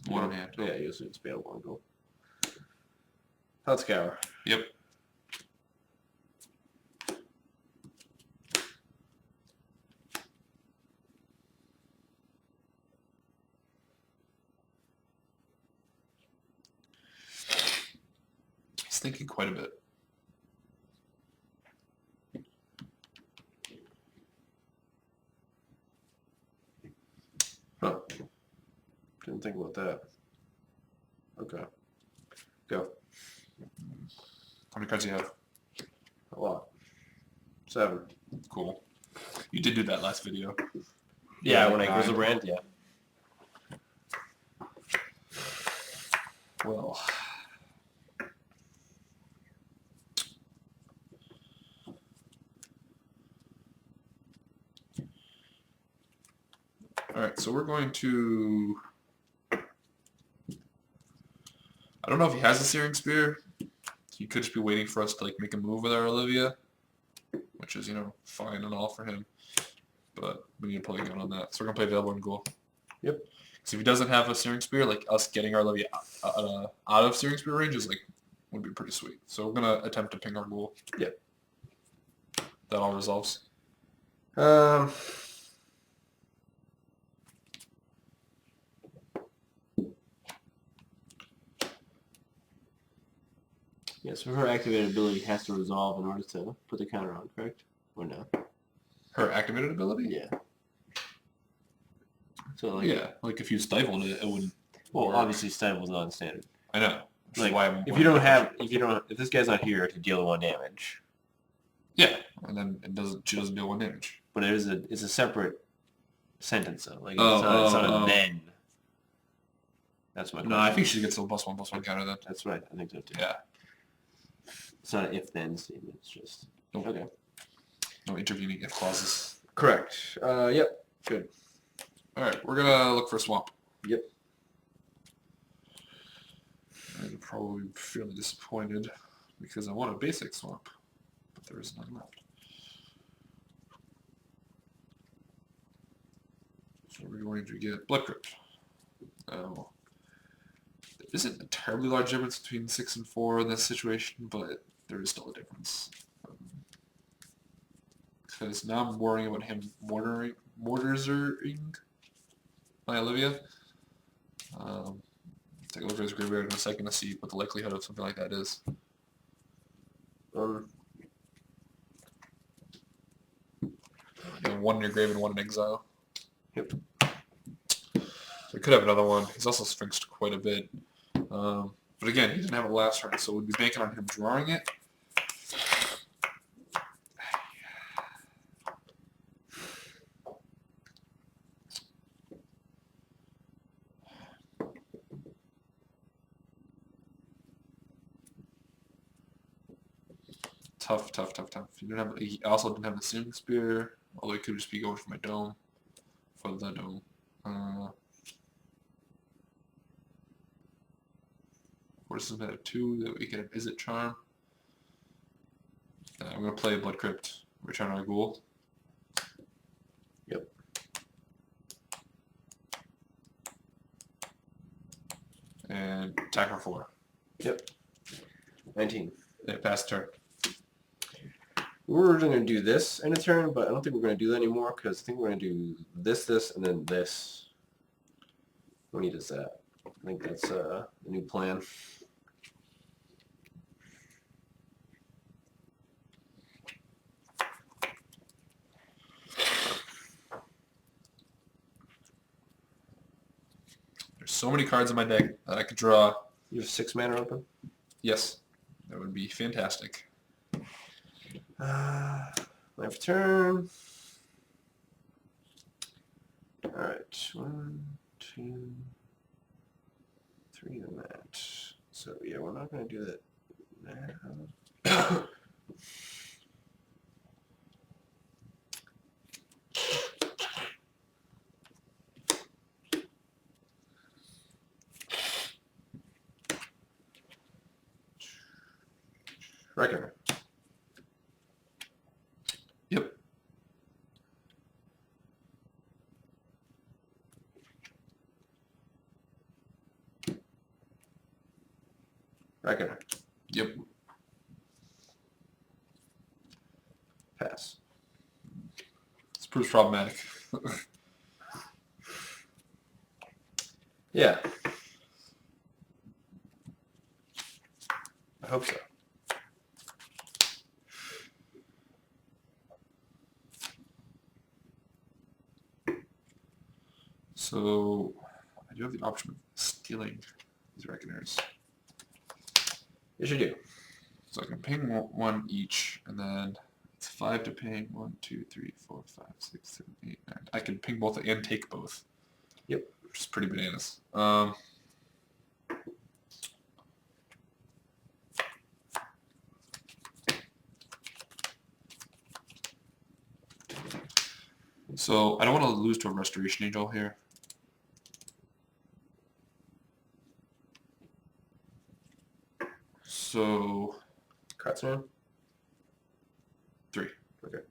One hand. Yeah, you it's bail 1 goal. Let's scour. Yep. He's thinking quite a bit. Huh. Didn't think about that. Okay. Go. How many cards do you have? A lot. 7. Cool. You did do that last video. Yeah, when I nine. Grizzle Brand, yeah. Well. Alright, so we're going to... I don't know if he has a Searing Spear. He could just be waiting for us to like make a move with our Olivia, which is, you know, fine and all for him. But we need to play again on that. So we're going to play Available and Goal. Yep. So if he doesn't have a Searing Spear, like us getting our Olivia out of Searing Spear range is like, would be pretty sweet. So we're going to attempt to ping our goal. Yep. That all resolves. Yeah, so her activated ability has to resolve in order to put the counter on, correct? Or no? Her activated ability? Yeah. So like, Yeah, like if you stifled it, it wouldn't. well, work. obviously Stifle's not standard. I know. Which is Like, why I'm if you don't have, if this guy's not here to deal 1 damage, yeah, and then she doesn't deal 1 damage. but it's a separate sentence though. Like it's Oh, it's not oh. a then. That's my question. No, I think she gets a +1/+1 counter then. That's right. I think so too. Yeah. It's not an if-then statement. It's just Nope. okay. No intervening if clauses. Correct. Yep. Good. All right, we're gonna look for a swamp. Yep. I'm probably fairly disappointed because I want a basic swamp, but there is none left. So we're going to get Blood Crypt. Now, there isn't a terribly large difference between 6 and 4 in this situation, but there is still a difference. Because now I'm worrying about him mortarsing my Olivia. Take a look at his graveyard in a second to see what the likelihood of something like that is. Um, You have 1 in your grave and 1 in exile. Yep. So he could have another one. He's also sphinxed quite a bit. But again, he didn't have it last turn, so we'd be banking on him drawing it. Tough. He also didn't have the Searing Spear, although he could just be going for my dome. For the dome. Forces him at 2 that we can have Visit Charm. I'm going to play Blood Crypt, Return our Ghoul. Yep. And attack for 4. Yep. 19. Yeah, pass turn. We're originally going to do this in a turn, but I don't think we're going to do that anymore because I think we're going to do this, and then this when he does that. I think that's the new plan. There's so many cards in my deck that I could draw. You have 6 mana open? Yes, that would be fantastic. My turn. Alright, 1, 2, 3 on that. So yeah, we're not going to do that now. Reckoner. Yep. Reckoner. Yep. Pass. This proves problematic. Yeah. I hope so. So I do have the option of stealing these reckoners. Yes, you do. So I can ping one each, and then it's 5 to ping. 1, 2, 3, 4, 5, 6, 7, 8, 9. I can ping both and take both. Yep. Which is pretty bananas. So I don't want to lose to a Restoration Angel here. So Kratzman? 3. Okay.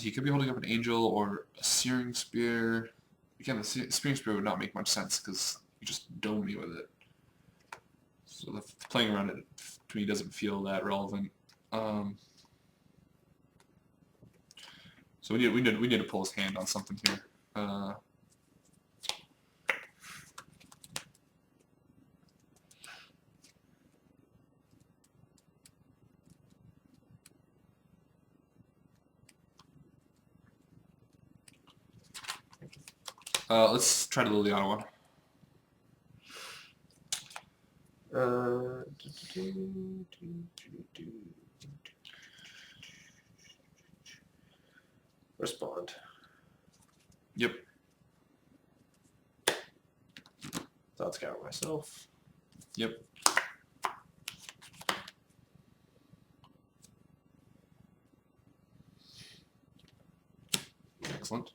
He could be holding up an Angel or a Searing Spear. Again, the Searing Spear would not make much sense because you just dome me with it. So the playing around it to me doesn't feel that relevant. So we need to pull his hand on something here. Let's try the Liliana one. Respond. Yep. Thought scour myself. Yep. Excellent.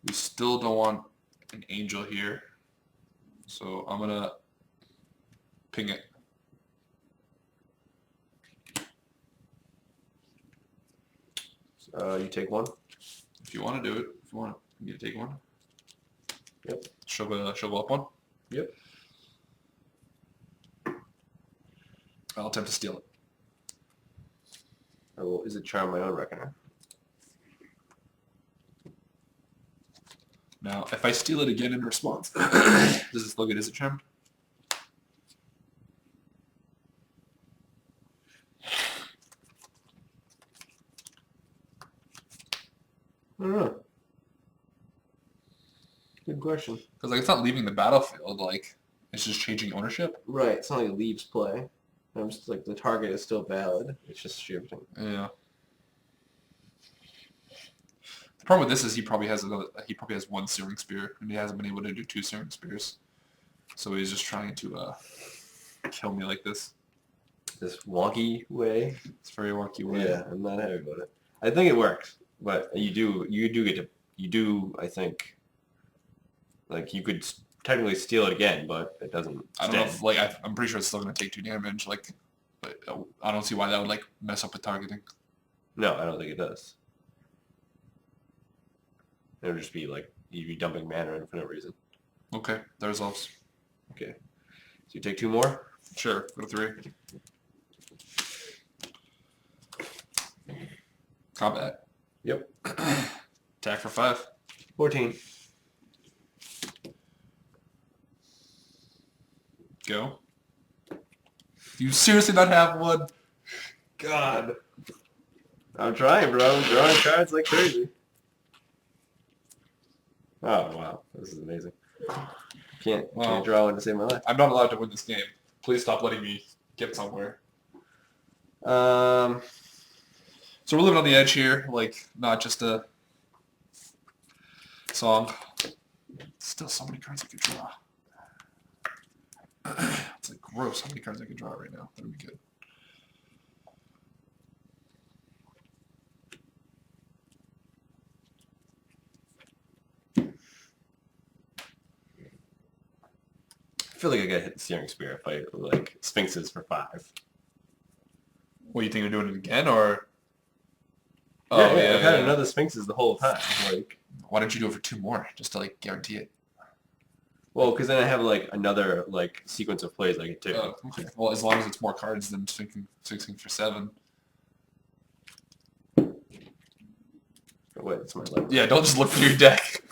We still don't want an Angel here, so I'm gonna ping it. You take 1. If you want to do it, if you want me to take 1. Yep. She'll go up 1. Yep. I'll attempt to steal it. I will. Is it charm my own reckoner? Now, if I steal it again in response, does it still get is it charmed? I don't know. Good question. Because like it's not leaving the battlefield, like it's just changing ownership. Right. It's not like it leaves play. I'm just like the target is still valid. It's just shifting. Yeah. The problem with this is he probably has 1 Searing Spear, and he hasn't been able to do 2 Searing Spears. So he's just trying to kill me like this. This wonky way. It's a very wonky way. Yeah, I'm not happy about it. I think it works, but you do get to I think like you could technically steal it again, but it doesn't. I don't know if like I'm pretty sure it's still gonna take 2 damage. Like, but I don't see why that would like mess up with targeting. No, I don't think it does. It would just be like you'd be dumping mana in for no reason. Okay, that resolves. Okay, so you take 2 more. Sure, go to 3. Combat. Yep. Attack for 5. 14. Go. Do you seriously not have one? God. I'm trying, bro. I'm drawing cards like crazy. Oh, wow. This is amazing. Can't draw one to save my life. I'm not allowed to win this game. Please stop letting me get somewhere. Um, So we're living on the edge here, like, not just a song. Still so many cards I could draw. It's like gross how many cards I could draw right now. That would be good. I feel like I gotta hit the Searing Spear if I like Sphinxes for 5. What, you think you're doing it again, or? I've had another Sphinxes the whole time. Like, why don't you do it for 2 more, just to like guarantee it? well, because then I have like another like sequence of plays I can do. Oh, okay. Well, as long as it's more cards than Sphinxing for 7. Wait, that's my left. Yeah, don't just look through your deck.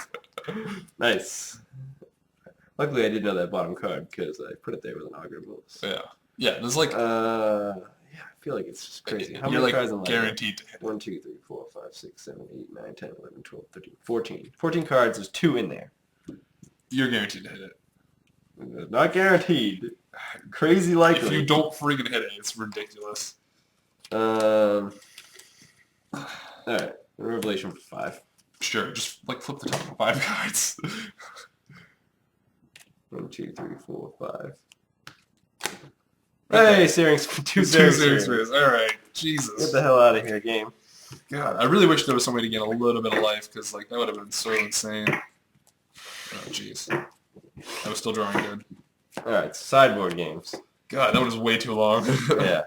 Nice. Luckily, I did know that bottom card because I put it there with an Augur Bolus. Yeah. Yeah, there's like... yeah, I feel like it's just crazy. How you're many like cards am I guaranteed to hit. 1, 2, 3, 4, 5, 6, 7, 8, 9, 10, 11, 12, 13, 14. 14 cards, there's 2 in there. You're guaranteed to hit it. Not guaranteed. Crazy likely. If you don't freaking hit it, it's ridiculous. Alright. Revelation for 5. Sure, just like flip the top 5 cards. 1, 2, 3, 4, 5. Hey, Searing Spear. 2 Searing Spears. Alright, Jesus. Get the hell out of here, game. God, I really wish there was some way to get a little bit of life, because like that would have been so insane. Oh, jeez. I was still drawing good. Alright, sideboard games. God, that was way too long. Yeah.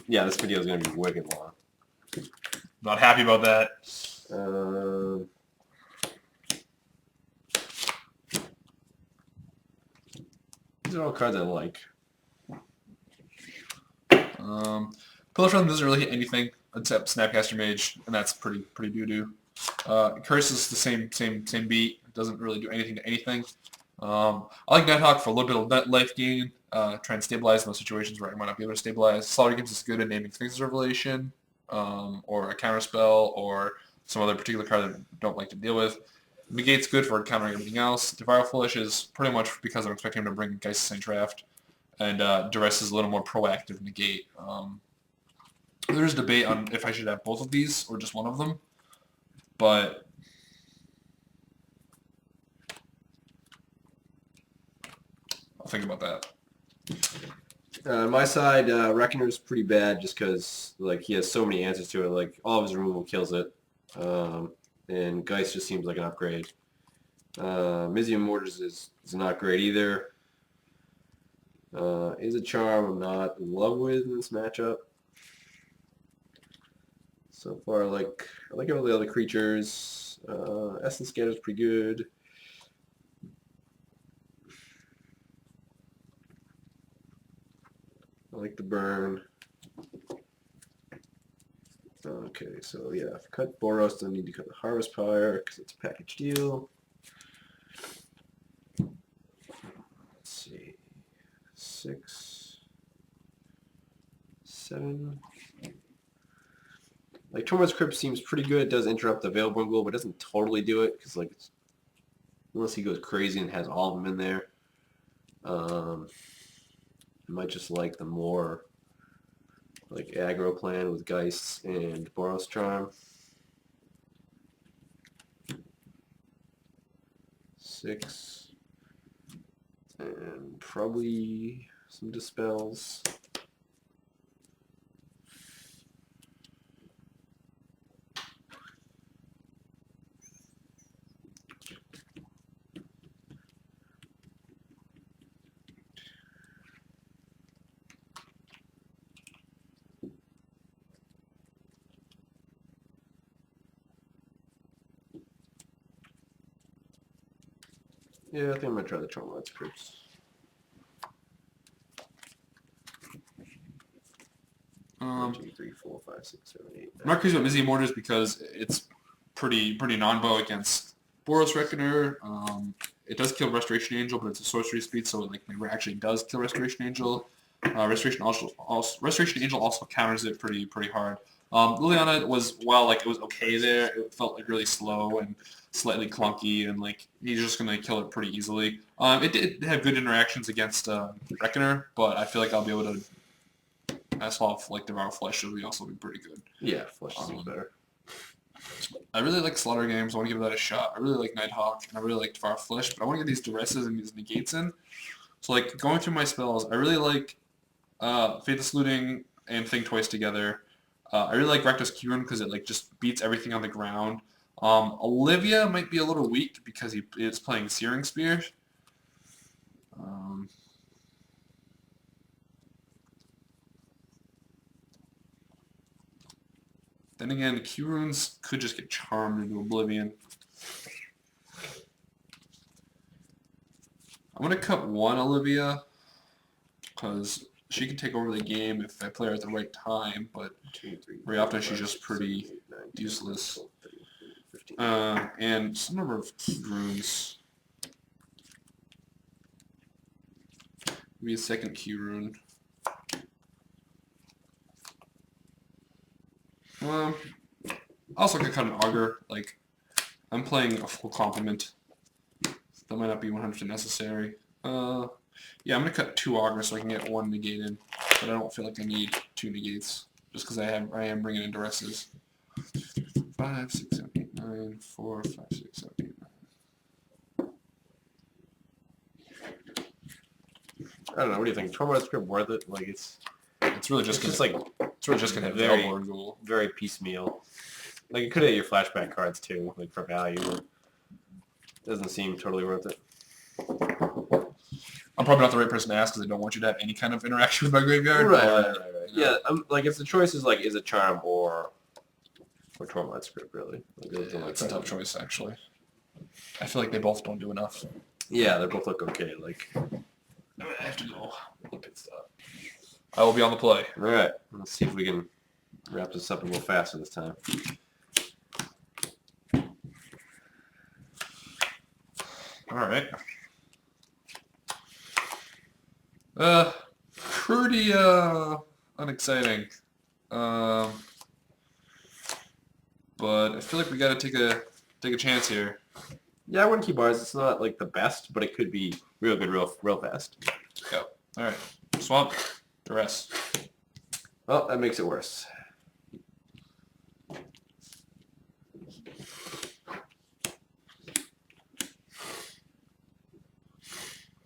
Yeah, this video is going to be wicked long. Not happy about that. These are all cards I like. Pillar Friend doesn't really hit anything except Snapcaster Mage, and that's pretty doo-doo. Curse is the same beat. It doesn't really do anything to anything. I like Nighthawk for a little bit of net life gain. Try and stabilize in those situations where I might not be able to stabilize. Slaughter Games is good at naming Sphinx's Revelation, or a counterspell, or some other particular card that I don't like to deal with. Negate's good for countering everything else. Devour Foolish is pretty much because I'm expecting him to bring Geist Saint Draft. And Duress is a little more proactive Negate. There's debate on if I should have both of these or just one of them. But I'll think about that. On my side, Reckoner's pretty bad just because like he has so many answers to it. Like all of his removal kills it, and Geist just seems like an upgrade. Midgame Mortars is not great either. Is a charm I'm not in love with in this matchup. So far, I like all the other creatures. Essence Scatter's pretty good. I like the burn. Okay, so yeah, if I cut Boros, I need to cut the Harvest Pyre because it's a package deal. Let's see, 6, 7. Like Tormod's Crypt seems pretty good. It does interrupt the Veilborn Ghoul, but it doesn't totally do it because like unless he goes crazy and has all of them in there. I might just like the more like aggro plan with Geist and Boros Charm. 6 and probably some Dispels. Yeah, I think I'm going to try the Tormod's Crypts. Um, 1, 2, 3, 4, 5, 6, 7, 8, 9. I'm not crazy about Midgame Mortars because it's pretty non-bow against Boros Reckoner. It does kill Restoration Angel, but it's a sorcery speed, so it like never actually does kill Restoration Angel. Restoration Angel also counters it pretty hard. Liliana was, while like it was okay there, it felt like really slow and slightly clunky, and like he's just gonna kill it pretty easily. It did have good interactions against Reckoner, but I feel like I'll be able to pass off like Devour Flesh. It'll also be pretty good. Yeah, Flesh is better. I really like Slaughter games. I want to give that a shot. I really like Nighthawk, and I really like Devour Flesh, but I want to get these Duresses and these Negates in. So like going through my spells, I really like Faithless Looting and Think Twice Together. I really like Rectus Kieran because it like just beats everything on the ground. Olivia might be a little weak because he is playing Searing Spear. Then again, Q-Runes could just get charmed into oblivion. I'm going to cut one Olivia because she can take over the game if I play her at the right time, but very often she's just pretty useless. And some number of Q-Runes. Maybe a second Q-Rune. Also could cut an Augur. Like, I'm playing a full complement. That might not be 100% necessary. Yeah, I'm going to cut 2 Augurs so I can get 1 negate in. But I don't feel like I need 2 negates. Just because I am bringing in Duresses. 5, 6, 7, 8, 9, 4, 5, 6, 7, 8, 9. I don't know. What do you think? 12 script worth it? Like it's really just gonna have very Velborn Ghoul. very piecemeal. Like it could hit your flashback cards too, like for value. But doesn't seem totally worth it. I'm probably not the right person to ask because I don't want you to have any kind of interaction with my graveyard. Right. Yeah, like if the choice is like, is it Charm or Tormod Script, really? Like, it's a tough choice, actually. I feel like they both don't do enough. Yeah, they both look okay. Like, I have to go. I will be on the play. All right, let's see if we can wrap this up a little faster this time. All right. Pretty unexciting. But I feel like we gotta take a chance here. Yeah, I wouldn't keep ours. It's not like the best, but it could be real good, real fast. Yeah. All right. Swamp. Duress. Well, that makes it worse.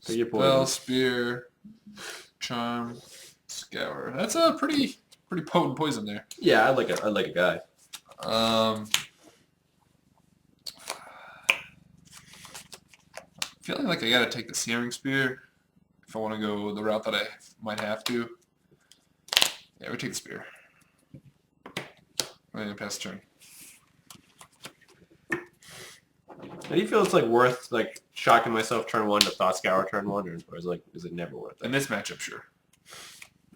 Take your poison. Spell, Spear, Charm, Scour. That's a pretty potent poison there. Yeah, I like a guy. Feeling like I gotta take the Searing Spear if I want to go the route that I might have to. Yeah, we take the Spear. I'm gonna pass the turn. How do you feel it's like worth like shocking myself turn 1 to Thought Scour turn 1, or is it never worth it? In this matchup, sure.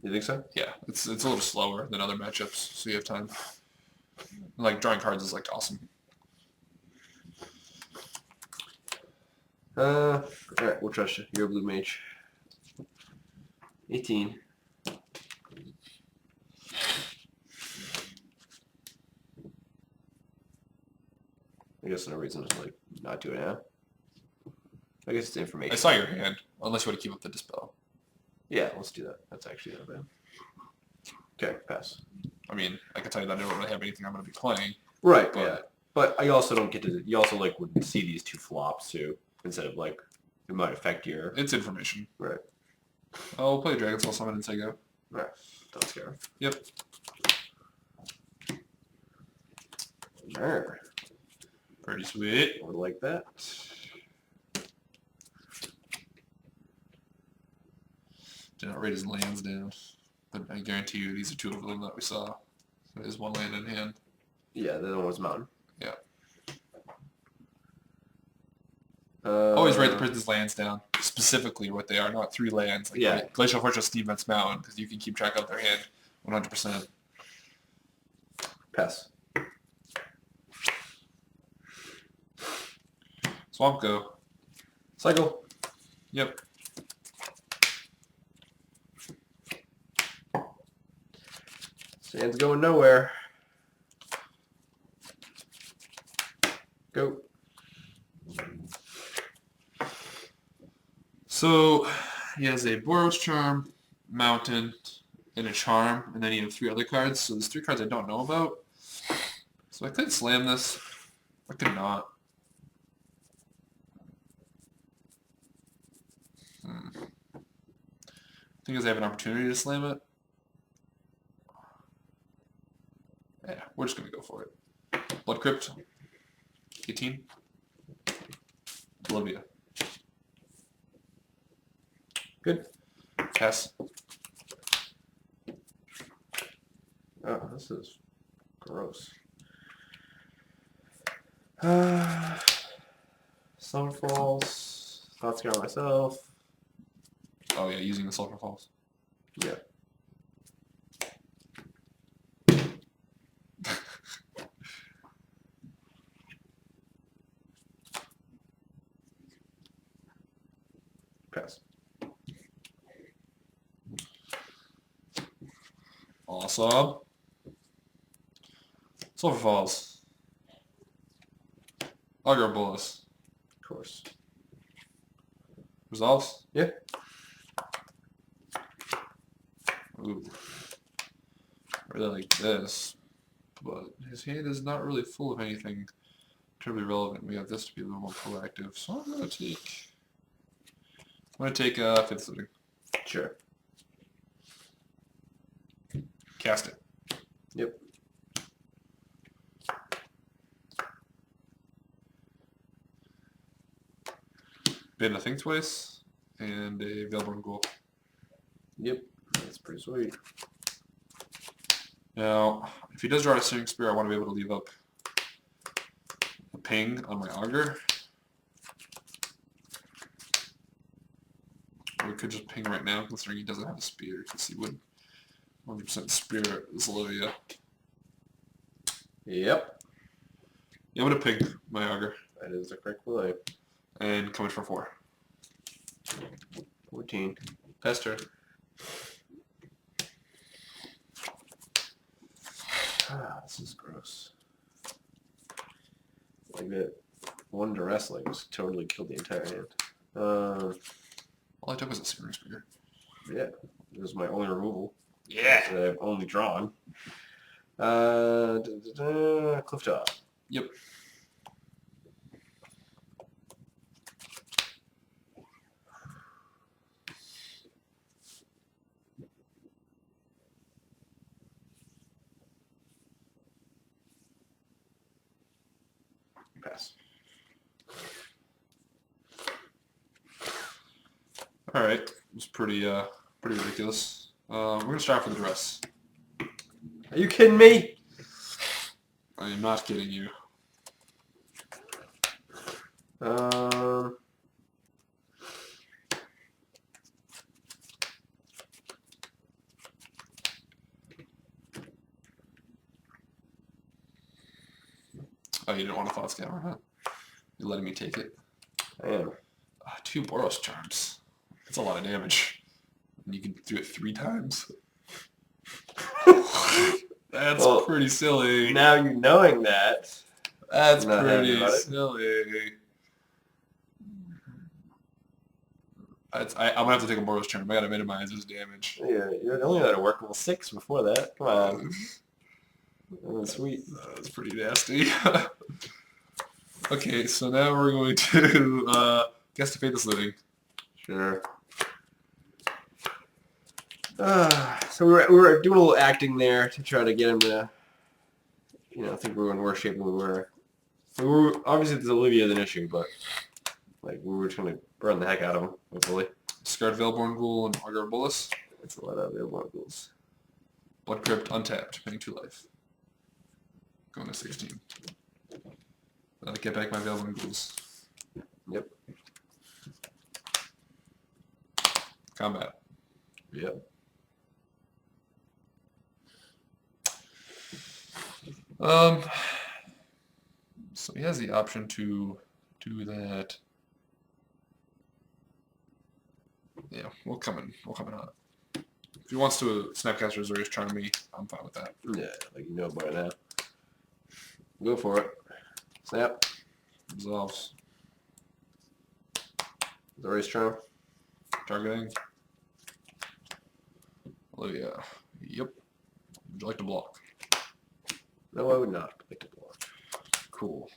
You think so? Yeah, it's a little slower than other matchups, so you have time. Like drawing cards is like awesome. Alright, we'll trust you. You're a blue mage. 18. I guess no reason to like not do it now. I guess it's information. I saw your hand, unless you want to keep up the dispel. Yeah, let's do that. That's actually not bad. Okay, pass. I mean, I can tell you that I don't really have anything I'm going to be playing. Right, but, yeah. But I also don't get to... You also, like, would see these 2 flops, too. Instead of, like, it might affect your... It's information. Right. I'll play Dragon Soul Summon and say go. Right. Don't scare. Yep. Sure. Pretty sweet. I would like that. Did not rate his lands down. But I guarantee you these are 2 of them that we saw. There's 1 land in hand. Yeah, the other one was Mountain. Yeah. Always write the Uh, person's lands down. Specifically what they are, not 3 lands. Like Yeah. Glacial Fortress, Steve Vance Mountain, because you can keep track of their hand 100%. Pass. Swamp go. Cycle. Yep. Sand's going nowhere. Go. So he has a Boros Charm, Mountain, and a Charm, and then you have 3 other cards. So there's 3 cards I don't know about. So I could slam this. I could not. Thing is, I have an opportunity to slam it. Yeah, we're just gonna go for it. Blood Crypt. 18. Bolivia. Good. Pass. Oh, this is gross. Summer Falls. Thoughts on myself. Oh yeah, using the Sulphur Falls. Yeah. Pass. Awesome. Sulphur Falls. Augur Bolus. Of course. Resolves? Yeah. Ooh. Really like this. But his hand is not really full of anything terribly relevant. We have this to be a little more proactive. So I'm gonna take 5th Looting. Sure. Cast it. Yep. Bid a Think Twice, and a Veilborn Ghoul. Yep. That's pretty sweet. Now, if he does draw a Searing Spear, I want to be able to leave up a ping on my Augur. Or we could just ping right now, considering he doesn't have a spear, because he would 100% spear Olivia. Yep. Yeah, I'm going to ping my Augur. That is the correct play. And come in for 4. 14. Pester. Ah, this is gross. Like that one duress like just totally killed the entire hand. All I took was a Searing Spear. Yeah. It was my only removal. Yeah! That I've only drawn. Clifftop. Yep. Pass. Alright. It was pretty ridiculous. We're going to start for the dress. Are you kidding me? I am not kidding you. Oh, you didn't want a Thought Scour, huh? You're letting me take it. I am. 2 Boros Charms. That's a lot of damage. And you can do it 3 times. That's pretty silly. Now you knowing that. That's I'm not happy pretty about it. silly. I'm gonna have to take a Boros Charm. I gotta minimize his damage. Yeah, you only had a workable 6 before that. Come on. That was sweet. That's pretty nasty. Okay, so now we're going to guess to Faithless Looting. Sure. So we were doing a little acting there to try to get him to, think we were in worse shape than we were. We were obviously the Olivia is an issue, but like we were just gonna burn the heck out of him, hopefully. Discard Veilborn Ghoul and Augur Bolus. It's a lot of available goals. Blood Crypt untapped, paying 2 life. Going to 16. Get back my Veilborn Ghouls. Yep. Combat. Yep. So he has the option to Do that. Yeah, we'll come in hot. If he wants to Snapcaster Azorius Charm me, I'm fine with that. Yeah, like you know by now. Go for it. Snap. Resolves. Azorius Charm. Targeting. Olivia. Yep. Would you like to block? No, I would not like to block. Cool.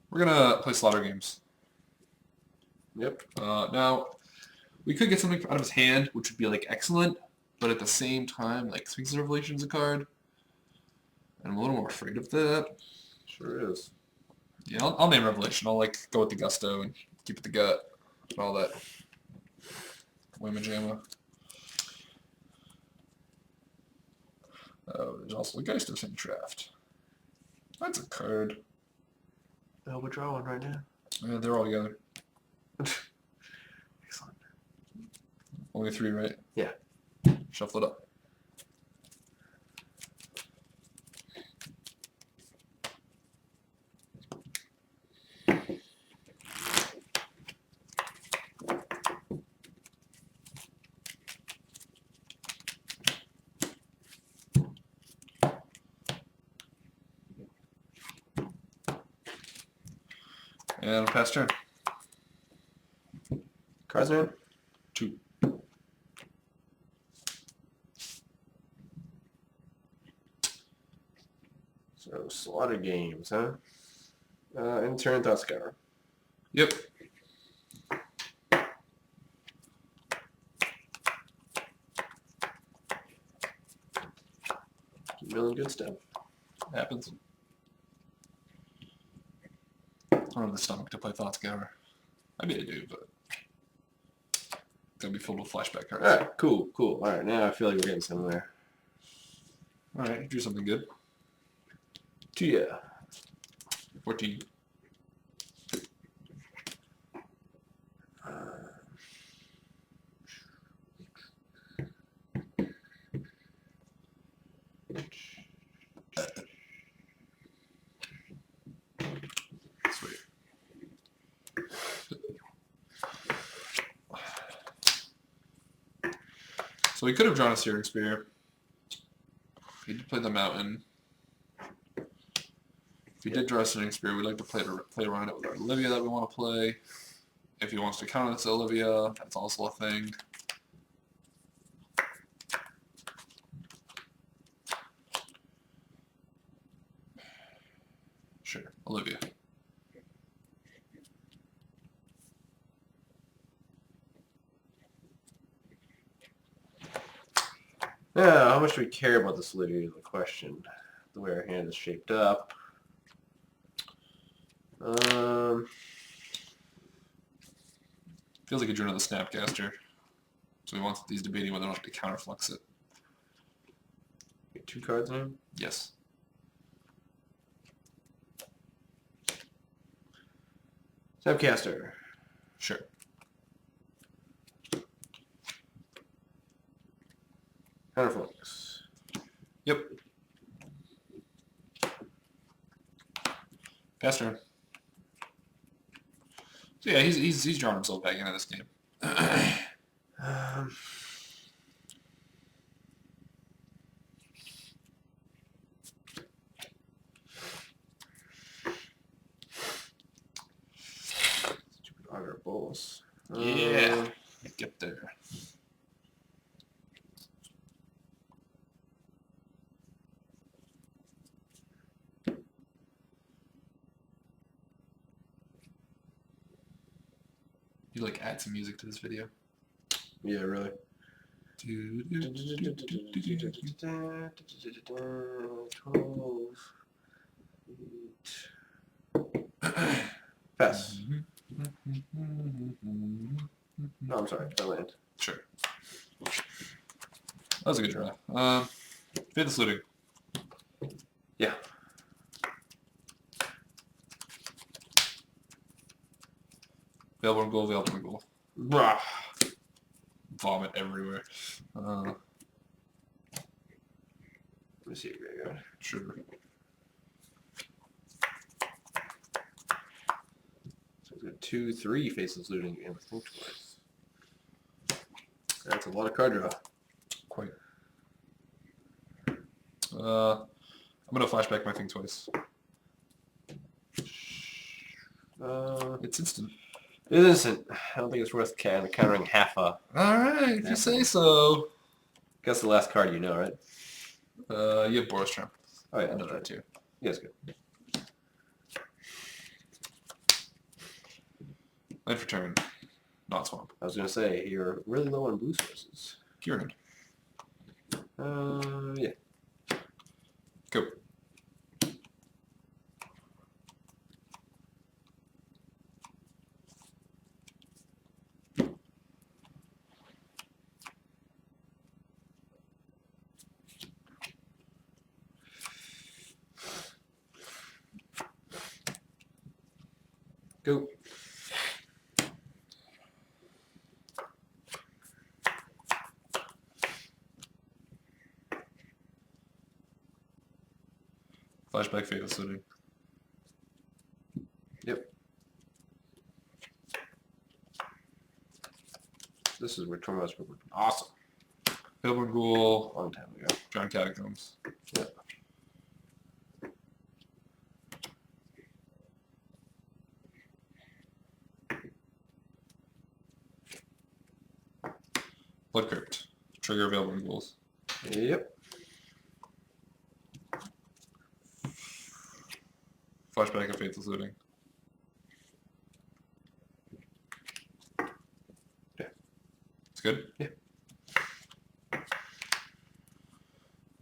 We're gonna play Slaughter Games. Yep. Now, we could get something out of his hand, which would be like excellent, but at the same time, like Sphinx of Revelation's a card, and I'm a little more afraid of that. Sure is. Yeah, I'll name Revelation. I'll like go with the gusto and keep it the gut and all that. Whamma Oh, there's also the Geist of Saint Draft. That's a card. Oh, we'll draw one right now. Yeah, they're all together. Excellent. Only 3, right? Yeah. Shuffle it up. And pass turn. Cards name? 2. So, Slaughter Games, huh? In turn, Thought Scour. Yep. Milling good stuff. Happens. I don't have the stomach to play Thought Scour. I mean, I do, but it's gonna be filled with flashback cards. Alright, cool. Alright, now I feel like we're getting somewhere. Alright, you drew something good. 2 yeah. 14. Sweet. So he could have drawn a Searing Spear. He did play the Mountain. If he did draw a Searing Spear, we'd like to play around it with our Olivia that we want to play. If he wants to counter this Olivia, that's also a thing. Sure, Olivia. Now, how much do we care about this Olivia is the question. The way our hand is shaped up. Feels like he drew another Snapcaster. So he wants these debating whether or not to counterflux it. 2 cards now? Yes. Snapcaster. Sure. Counterflux. Yep. Pass turn. So yeah, he's drawn himself back into this game. Stupid Augur Bulls. Yeah. Get there. You like add some music to this video? Yeah, really. Pass. No, I'm sorry. I land. Sure. That was a good draw. Faithless Looting. Yeah. Available and goal, available and goal. Bruh. Vomit everywhere. Let me see your graveyard. Sure. So we've got 2, 3 faceless looting and think twice. That's a lot of card draw. Quite. I'm gonna flashback my thing twice. It's instant. It is instant. I don't think it's worth countering half a. Alright, if you say so. Guess the last card you know, right? You have Boros Charm. Oh yeah, I know that too. Yeah, it's good. Land for turn. Not swamp. I was gonna say you're really low on blue sources. Kieran. Yeah. Go. Go. Flashback Fatal City. Yep. This is where Turnabout's awesome. Available and goal. Long time ago. Drowned Catacombs. Yep. Blood Crypt. Trigger available and goals. Yep. Flashback of Faithless Looting. Yeah. It's good? Yeah.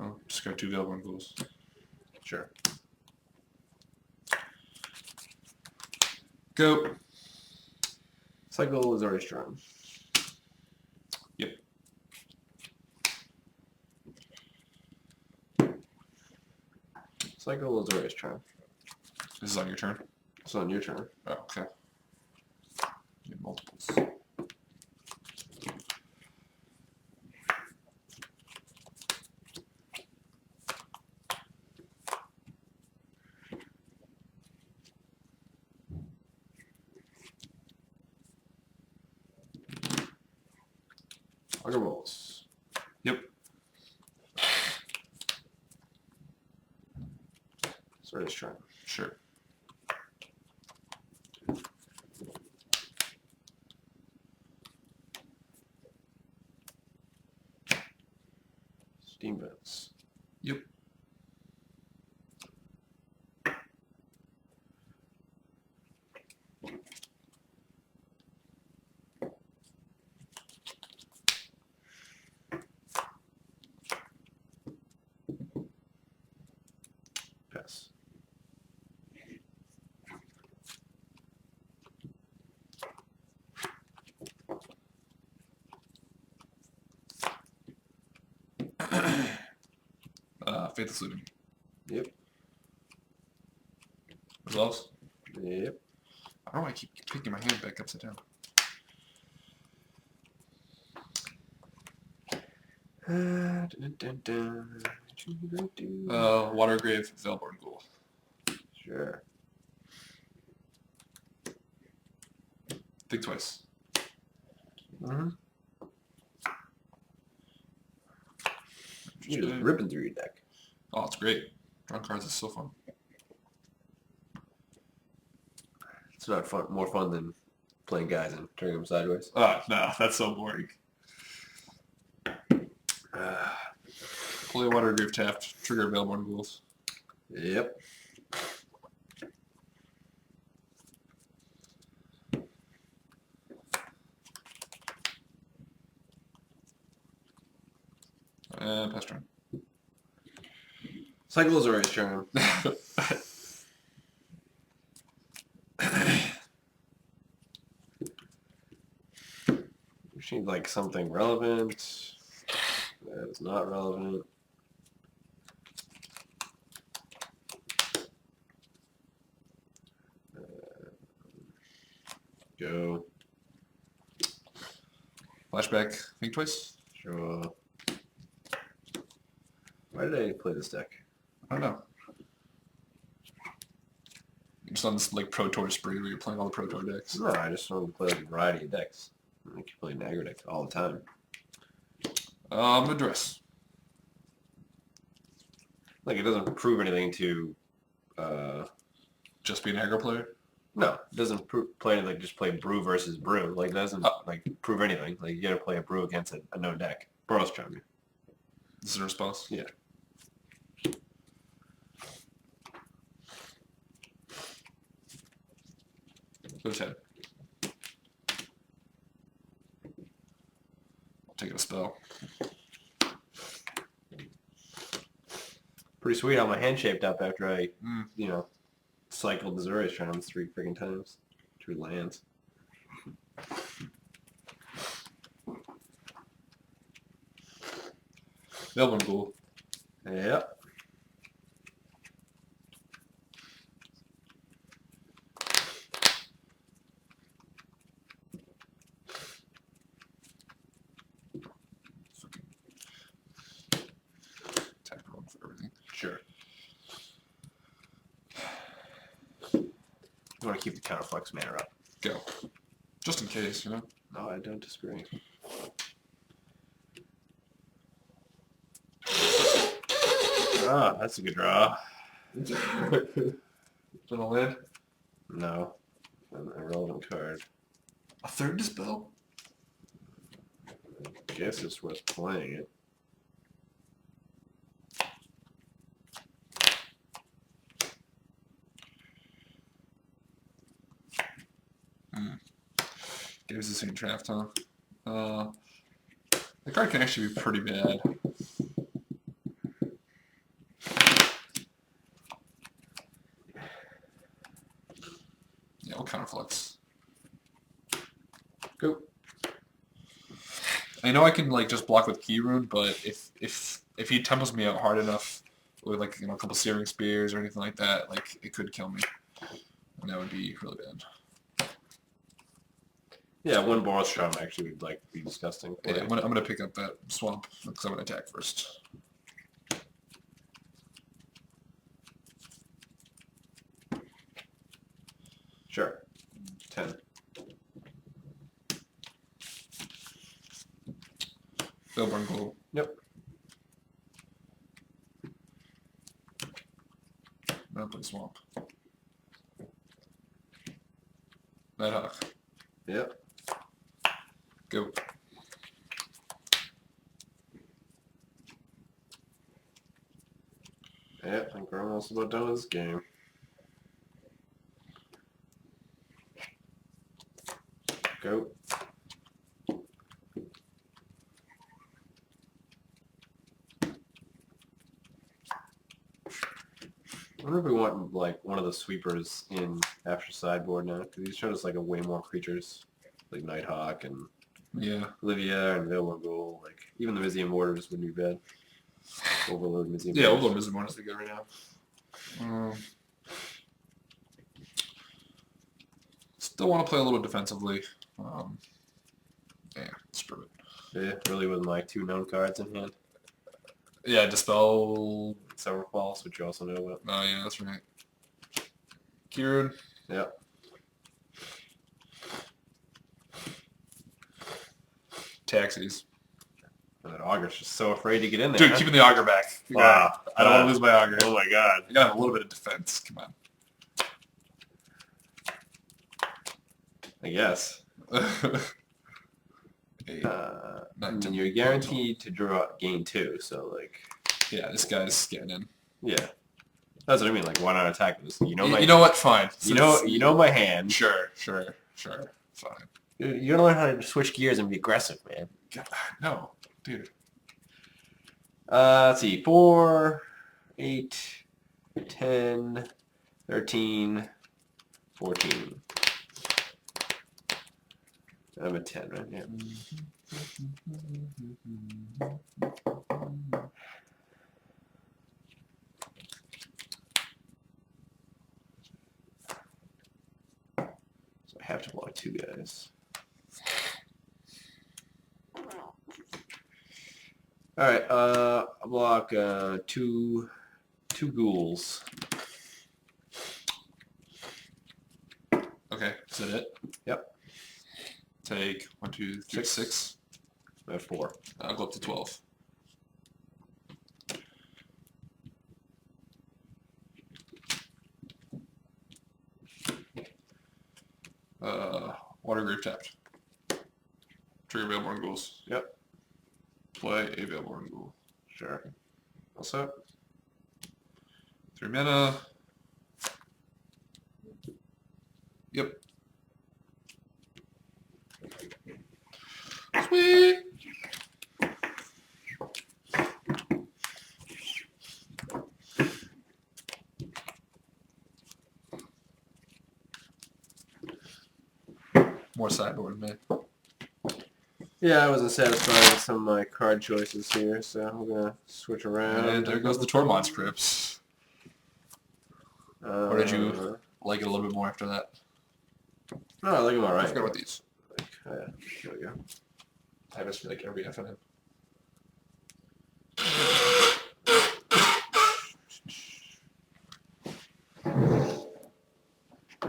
Oh, just got 2 available and goals. Sure. Go. Cycle is already strong. Yep. Cycle is already strong. This is on your turn. It's on your turn. Oh, okay. Need multiples. Auger rolls. Yep. It's already strong. Sure. Steam vents. Yep. Pass. Faithless Looting. Yep. Resolves. Yep. I don't know why I keep picking my hand back upside down. Watergrave, Velborn Ghoul. Sure. Think twice. Mm-hmm. You're just ripping through your deck. Oh, it's great. Drawing cards is so fun. It's not fun. More fun than playing guys and turning them sideways. No, that's so boring. Play Watergrave tapped, trigger Velborn Ghouls. Yep. Pass turn. Cycle is already strong. We need like something relevant. That is not relevant. Go. flashback. Think twice. Sure. Why did I play this deck? I don't know. You're just on this like Pro Tour spree where you're playing all the Pro Tour decks. No, I just wanted to play like a variety of decks. I can play an aggro deck all the time. I'm gonna dress. Like it doesn't prove anything to. Just be an aggro player. No, it doesn't play like just play brew versus brew. Like it doesn't like prove anything. Like you gotta play a brew against a known deck. Boros Charm. This is a response. Yeah. Go ahead. I'll take a spell. Pretty sweet how my hand shaped up after I, you know, cycled the Zorius Charms 3 freaking times. 2 lands. That one cool. Yep. Attack roll for everything. Sure. You want to keep the counterflex mana up. Go. Just in case, you know. No, I don't disagree. Ah, that's a good draw. Gonna land. No. An irrelevant card. A third dispel? I guess it's worth playing it. Gave us the same draft, huh? The card can actually be pretty bad. Yeah, we'll counterflux. Go. I know I can like just block with Key Rune, but if he temples me out hard enough with like a couple Searing Spears or anything like that, like it could kill me, and that would be really bad. Yeah, one Boros Charm actually would like be disgusting. Yeah, I'm gonna pick up that swamp because I'm gonna attack first. Sure. 10. Billburn Gold. Yep. Now play swamp. Nighthawk. Yep. Go. Yep, I think we're almost about done with this game. Go. I wonder if we want like one of the sweepers in after sideboard now, because these showed us like a way more creatures, like Nighthawk and Yeah. Olivia and Vilmagul. Like even the Mizium Warders wouldn't be bad. Overload Mizium. Yeah, Warders. Overlord is the one to good right now. Still want to play a little defensively. Yeah, screw it. Yeah, really with my 2 known cards in hand. Yeah, Dispel. Several Falls, which you also know about. Oh, yeah, that's right. Kieran. Yep. Taxis. And that Auger's just so afraid to get in there. Dude, huh? keeping the Auger back. Wow. I don't want to lose my Auger. Oh my god. I gotta have a little bit of defense. Come on. I guess. Eight, And you're guaranteed to draw gain 2, so like. yeah, this guy's getting in. Yeah. That's what I mean. Like, why not attack this? You know my. You know what? Fine. You know my hand. Sure. Fine. You gotta learn how to switch gears and be aggressive, man. God, no, dude. Let's see. 4, 8, 10, 13, 14. I'm at 10, right? Yeah. So I have to block 2 guys. All right. I'll block two ghouls. Okay, is that it? Yep. Take 1, 2, 3, 6. I have 4. I'll go up to 12. Water Grave tapped. Trigger Veilborn Ghouls. Yep. Play a Veilborn Ghoul. Sure. Also, 3 mana. Yep. Sweet. More sideboard, man. yeah, I wasn't satisfied with some of my card choices here, so we're gonna switch around. And there goes the Tormod scripts. Or did you like it a little bit more after that? No, I like them all I right. forgot about these. There we go. I just feel like every FNM.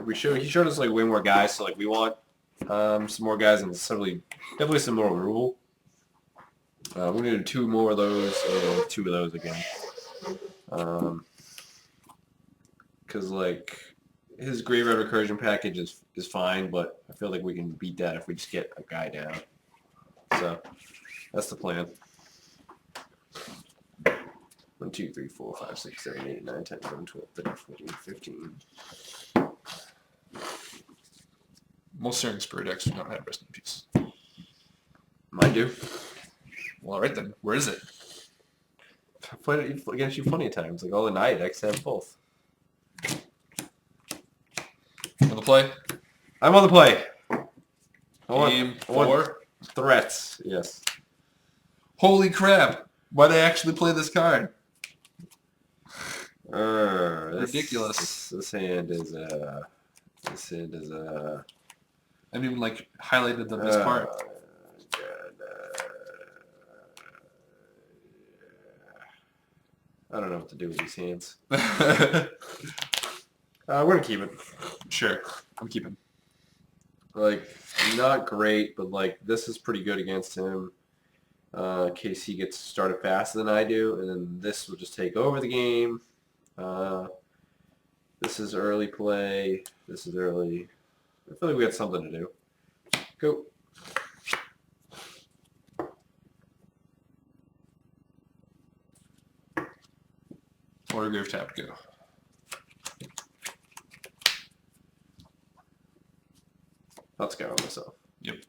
He showed us like way more guys, so like we want some more guys and definitely some more rule. We're gonna do 2 more of those and 2 of those again. Because like his Graveyard Recursion package is fine, but I feel like we can beat that if we just get a guy down. So that's the plan. 1, 2, 3, 4, 5, 6, 7, 8, 9, 10, 11, 12, 13, 14, 15. Most Searing Spirit decks do not have Rest in Peace. Mine do. Well, alright then. Where is it? I played it against you plenty of times. Like all the night decks have both. On the play? I'm on the play. Game 4? Threats, yes. Holy crap! Why'd I actually play this card? Ridiculous. This hand is I haven't even like highlighted the best part. I don't know what to do with these hands. We're gonna keep it. Sure, I'm keeping. Like, not great, but like this is pretty good against him. In case he gets started faster than I do, and then this will just take over the game. This is early play. This is early. I feel like we got something to do. Go. Water Grave tap, go. Let's go myself. Yep.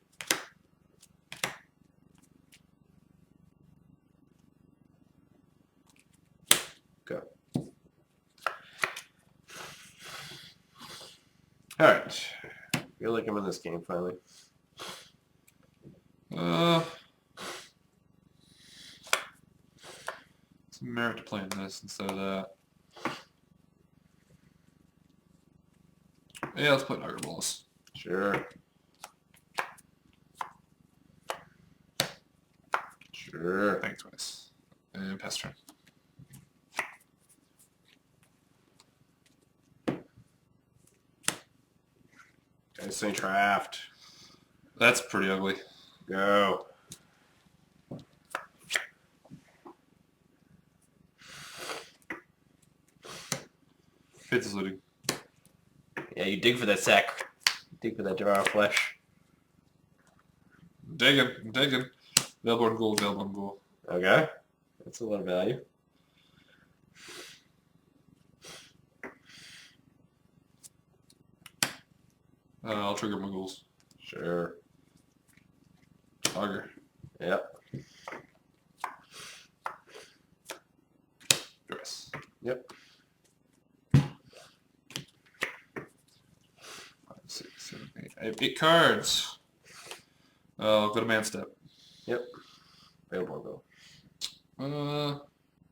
Go. Alright. Feel like I'm in this game finally. Some merit to playing this instead of that. Yeah, let's play Nugget Balls. Sure. Sure. Think twice. And pass turn. Insane draft. That's pretty ugly. Go. Faith is looting. Yeah, you dig for that sack. Dig for that Devour Flesh. Digging, I'm digging. Veilborn Ghoul, Veilborn Ghoul. Okay. That's a lot of value. I'll trigger my ghouls. Sure. Auger. Yep. Dress. Yep. 5, 6, 7, 8. I have 8 cards. I'll go to ManStep. Yep. Available go.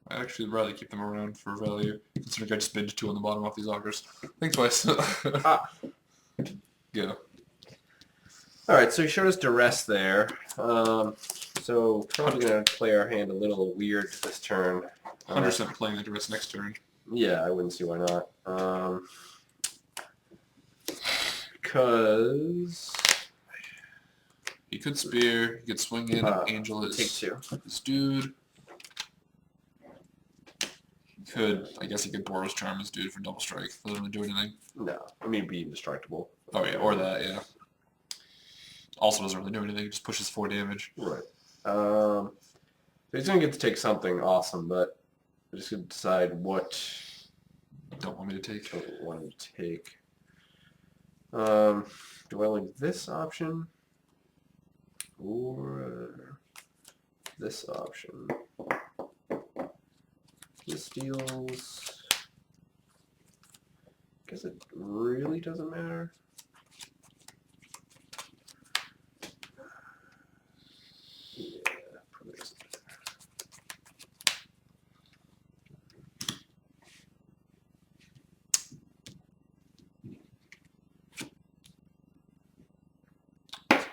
I'd actually rather keep them around for value, considering I just binged 2 on the bottom off these augers. Think twice. Go. Alright, so he showed us Duress there. So probably gonna play our hand a little weird this turn. 100% playing the rest next turn. Yeah, I wouldn't see why not. Because He could spear. He could swing in. Angel is take 2. His dude. He could. I guess he could Boros Charm his dude for double strike. Doesn't really do anything. No, I mean be indestructible. Oh yeah, or that. Yeah. Also doesn't really do anything. He just pushes 4 damage. Right. So he's gonna get to take something awesome, but I just gotta decide what Don't want me to take. I want to take. Do I like this option or this option? This deals. Guess it really doesn't matter. Yeah, probably doesn't matter.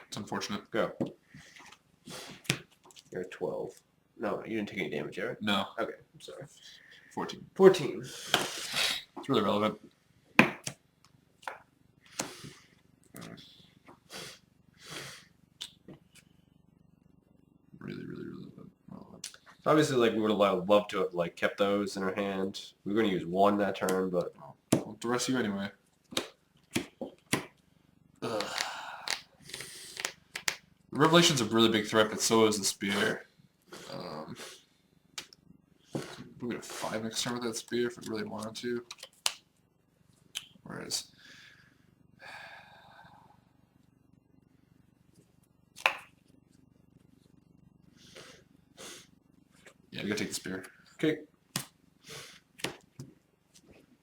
It's unfortunate. Go. You're at 12. No, you didn't take any damage, right? No. Okay, I'm sorry. 14. 14. It's really relevant. Really relevant. Obviously, like we would have loved to have like kept those in our hand. We were going to use 1 that turn, but Well, the rest of you anyway. Ugh. Revelation's a really big threat, but so is the spear. We get a 5 next turn with that spear if we really wanted to. Whereas, yeah, we gotta take the spear. okay.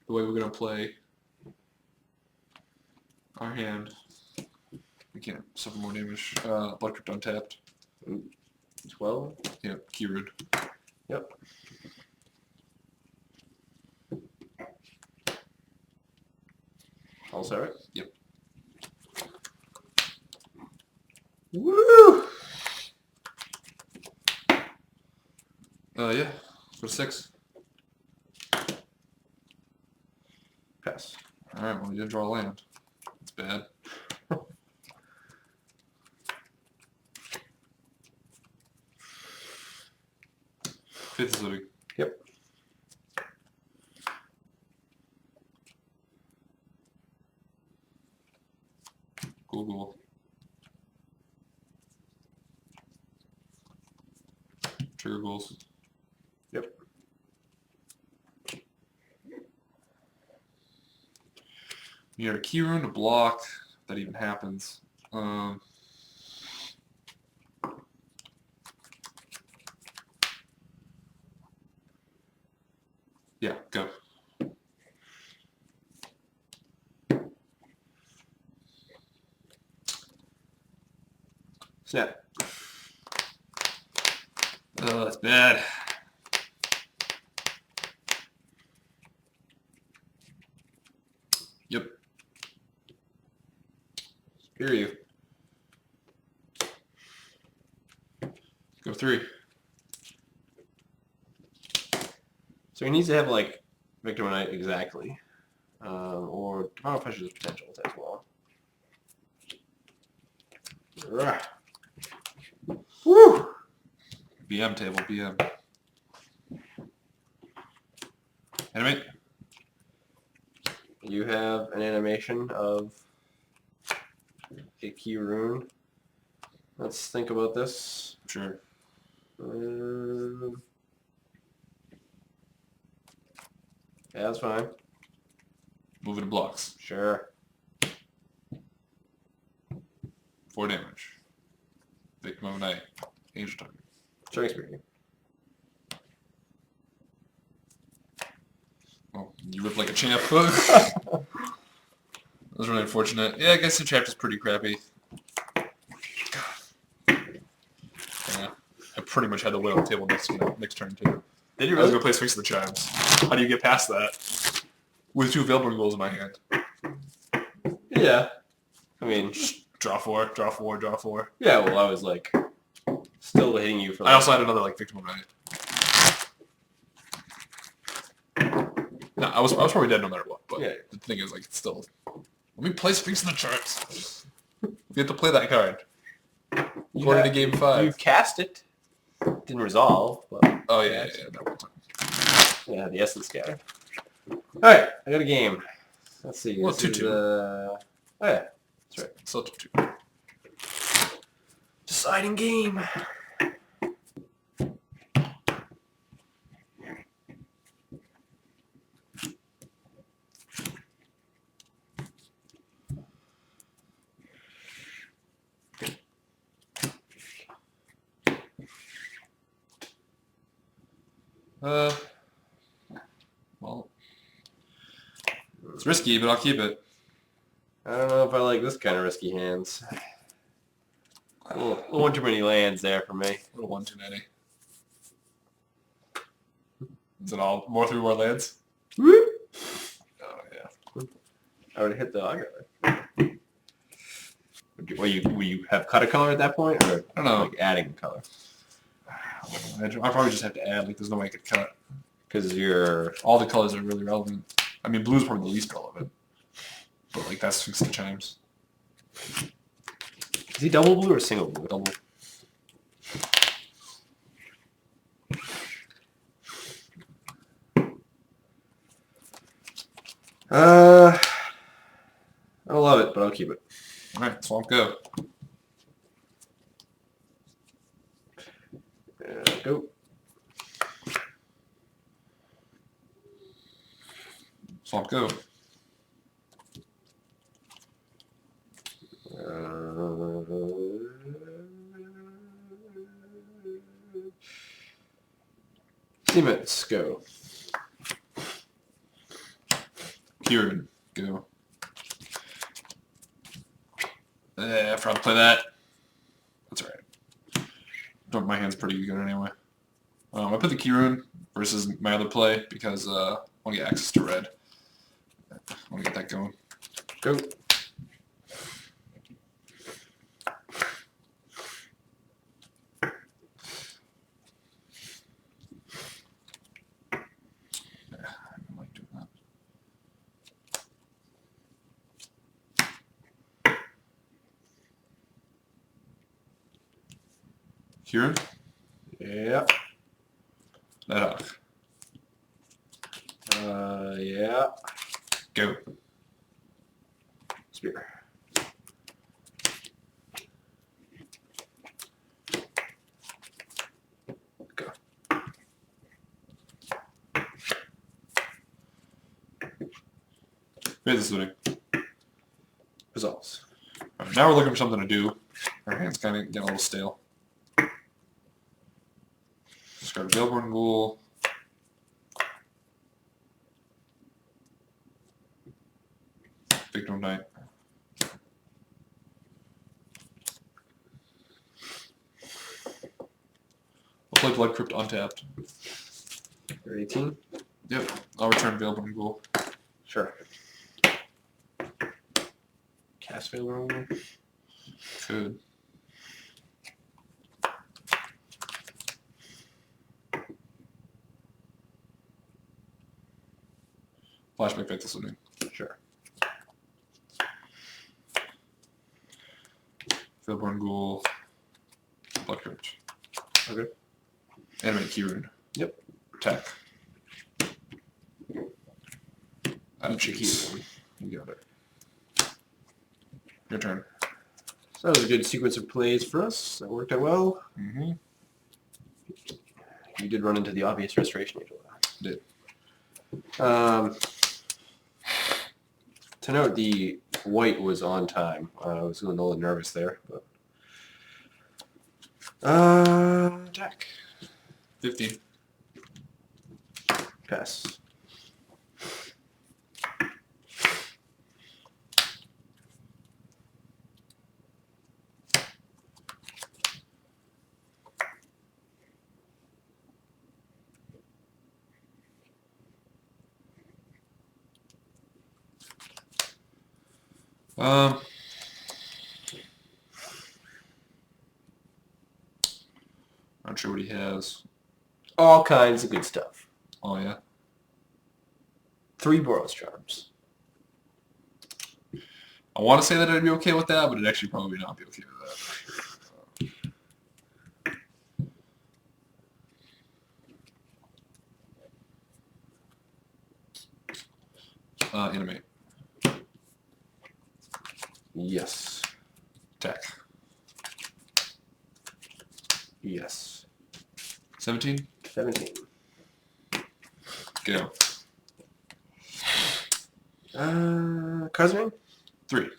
The way we're gonna play our hand, we can't suffer more damage. Blood Crypt untapped. 12. Yep, Keyroot. Yep. All set, right? Yep. Woo! Yeah. Go to 6. Pass. Alright, well, you didn't draw a land. That's bad. Fifth is looting. Yep. Cool. Trigger goals. Yep. You got a key rune to block. If that even happens. Yeah, go. Snap. Oh, that's bad. Yep. Hear you. Go 3. So he needs to have like Victor Knight exactly, or Tomorrow Pressure's potential as well. Rah. Woo! BM table, BM. Animate. You have an animation of a key rune. Let's think about this. Sure. Yeah, that's fine. Move it to blocks. Sure. 4 damage. Victim of night. Angel target. Strike speaking. Well, you rip like a champ. That was really unfortunate. Yeah, I guess the chapter's pretty crappy. Yeah. I pretty much had the win on the table next turn too. Did you I was really? gonna play Sphinx of the Chimes. How do you get past that? With 2 Veilborn goals in my hand. Yeah. I mean, Draw 4, draw 4, draw 4. yeah, well, I was like Still hitting you for I also had another like victim of night. No, I was probably dead no matter what. But Yeah. the thing is, like, it's still. Let me play Sphinx in the charts. You have to play that card. According to Game 5. You cast it. Didn't resolve. But Oh yeah, that one time. yeah, the essence scatter. Alright, I got a game. Let's see. Well, this 2-2. is, oh yeah, that's right. Still 2. Deciding game. Well, it's risky, but I'll keep it. I don't know if I like this kind of risky hands. A little one too many lands there for me. A little one too many. Is it all more 3 more lands? Woo! Oh yeah. I would have hit the auger. Will you have cut a color at that point, or I don't know. like adding a color? I probably just have to add. Like, there's no way I could cut. Because you're All the colors are really relevant. I mean, blue's probably the least relevant. But like, that's Sphinx and Chimes. is he double blue or single blue? Double. I don't love it, but I'll keep it. All right, Swamp go. Go. Swamp go. Cements, go. Kieran, go. I forgot to play that. That's alright. My hand's pretty good anyway. I put the Kieran versus my other play because I want to get access to red. I want to get that going. Go. I like doing that. Kieran? Yeah. Nighthawk. Yeah. Go. Spear. Go. Here's the swing. Resolves. Alright, now we're looking for something to do. Our hand's kind of getting a little stale. Discard Veilborn Ghoul. Victim Knight. I'll play Blood Crypt untapped. You're 18? Yep, I'll return Veilborn Ghoul. Sure. Cast failure. Could. Flashback Faithful Swimming. Sure. Veilborn Ghoul. Blood Crypt. Okay. Animate Kieran. Yep. Attack. Kieran. You got it. Your turn. So that was a good sequence of plays for us. That worked out well. Mm-hmm. You did run into the obvious Restoration Angel. Did. To note, the white was on time. I was a little nervous there, but attack. 15. Pass. All kinds of good stuff. Oh, yeah. 3 Boros Charms. I want to say that I'd be okay with that, but it'd actually probably not be okay with that. Animate. Yes. Attack. Yes. 17. 17. Go. Cards name? 3.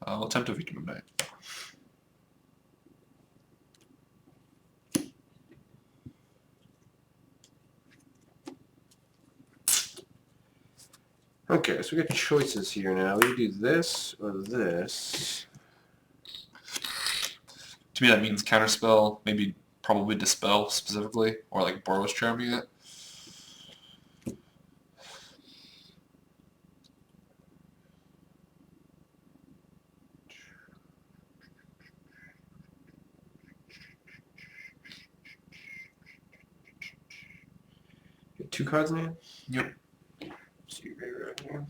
I'll attempt to Victim of Night. Okay, so we got choices here now. We can do this or this. To me, that means Counterspell, maybe probably Dispel specifically, or like Boros Charming it. Get 2 cards in hand? Yep. See right here.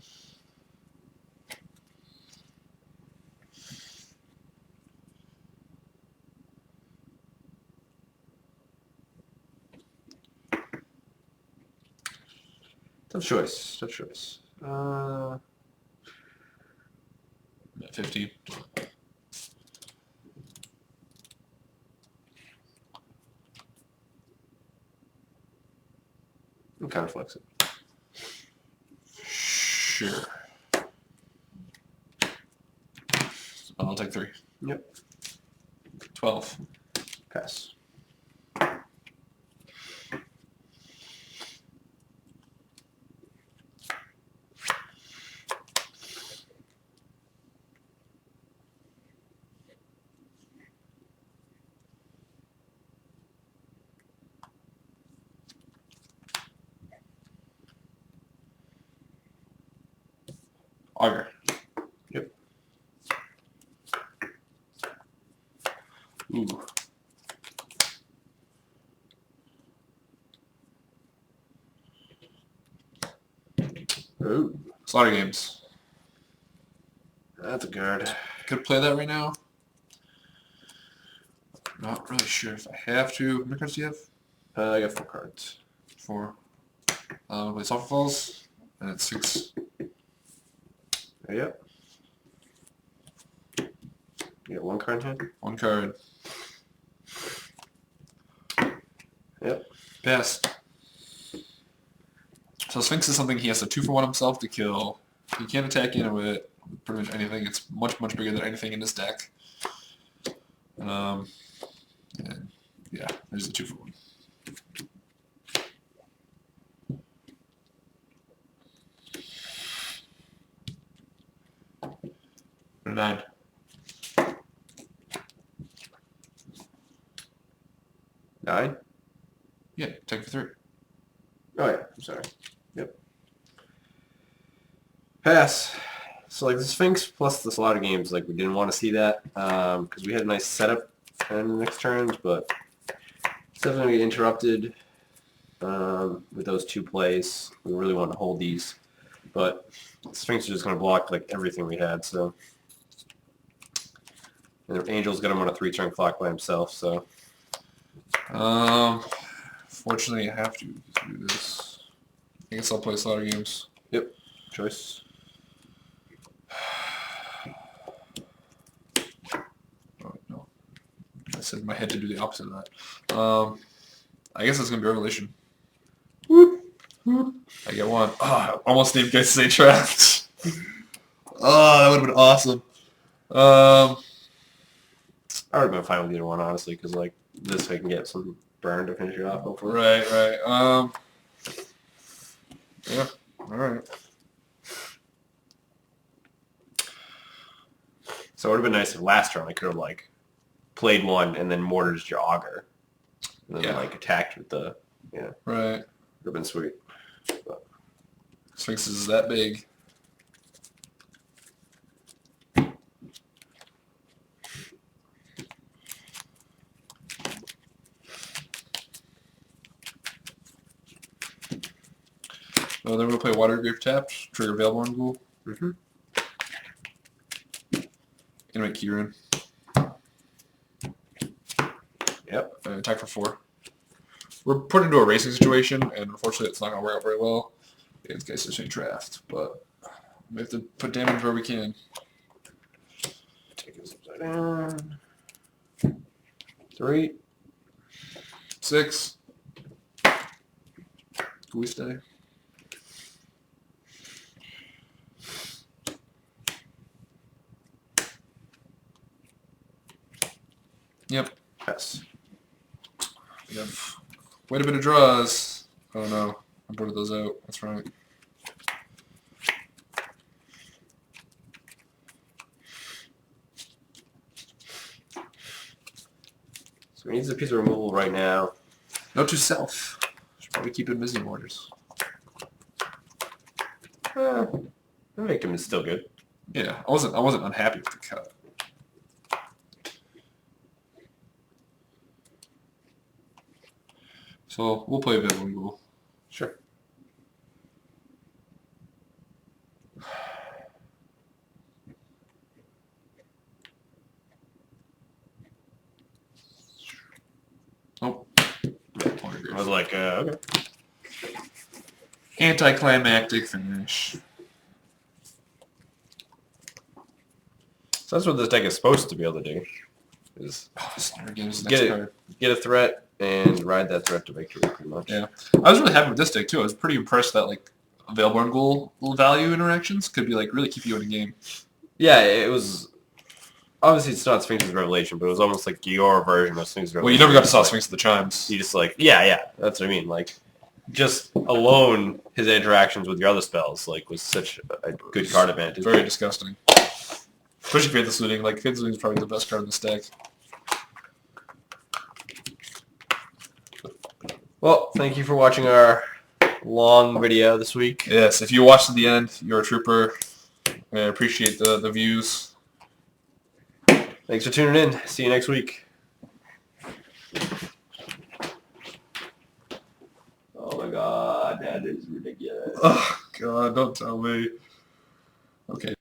Tough choice. Tough choice. 15. I'm kind of flexible. Sure. I'll take 3. Yep. 12. Pass. Augur. Yep. Ooh. Ooh. Slaughter Games. That's a guard. Could play that right now. Not really sure if I have to. How many cards do you have? I got 4 cards. 4. Play Sulphur Falls, and it's 6. Yep. You got 1 card in hand? 1 card. Yep. Pass. So Sphinx is something he has to 2-for-1 himself to kill. He can't attack into it. Pretty much anything. It's much, much bigger than anything in his deck. And yeah, there's a 2-for-1. A 9. Nine? Yeah, take for 3. Oh yeah, I'm sorry. Yep. Pass. So like the Sphinx plus the Slaughter Games, like we didn't want to see that because we had a nice setup in the next turns, but it's definitely going to get interrupted with those 2 plays. We really want to hold these, but Sphinx is just going to block like everything we had. So, and the Angel's got him on a 3-turn clock by himself. So, Fortunately, I have to do this. I guess I'll play Slaughter Games. yep, choice. Oh, no. I said in my head to do the opposite of that. I guess it's going to be Revelation. Whoop, whoop. I get 1. Oh, I almost named guys say trapped. Oh, that would have been awesome. I would have been fine with either one, honestly, because like this I can get some burn to finish it off, hopefully. Right. Yeah, alright. So it would have been nice if last turn I could have like played 1 and then mortared your Augur. And then like attacked with the Right. would have been sweet. But. Sphinx is that big. Oh, then we'll play Water Grave tapped, trigger Veilborn Ghoul. Mm-hmm. Animate Kieran. Yep. Attack for 4. We're put into a racing situation, and unfortunately it's not going to work out very well against Geist Station Draft, but we have to put damage where we can. Take this upside down. 3. 6. Can we stay? Yep. Yes. We have quite a bit of draws. Oh no, I boarded those out. That's right. So he needs a piece of removal right now. Note to self. Should probably keep it busy orders. The victim is still good. Yeah, I wasn't unhappy with the cut. So we'll play Veilborn Ghoul. Sure. Oh. I was like, okay. Anticlimactic finish. So that's what this deck is supposed to be able to do. Is Snare Games get next it, card. get a threat and ride that threat to victory, pretty much. Yeah, I was really happy with this deck too. I was pretty impressed that like Veilborn Ghoul value interactions could be like really keep you in a game. Yeah, it was. Obviously, it's not Sphinx's Revelation, but it was almost like your version of Sphinx's Revelation. Well, you never got to saw Sphinx of the Chimes. You just like, yeah, that's what I mean. Like, just alone, his interactions with your other spells like was such a good card advantage. Very disgusting. Especially Faithless Looting. Like Faithless Looting is probably the best card in this deck. Well, thank you for watching our long video this week. Yes, if you watched to the end, you're a trooper. I appreciate the views. Thanks for tuning in. See you next week. Oh my god, that is ridiculous. Oh, God, don't tell me. Okay.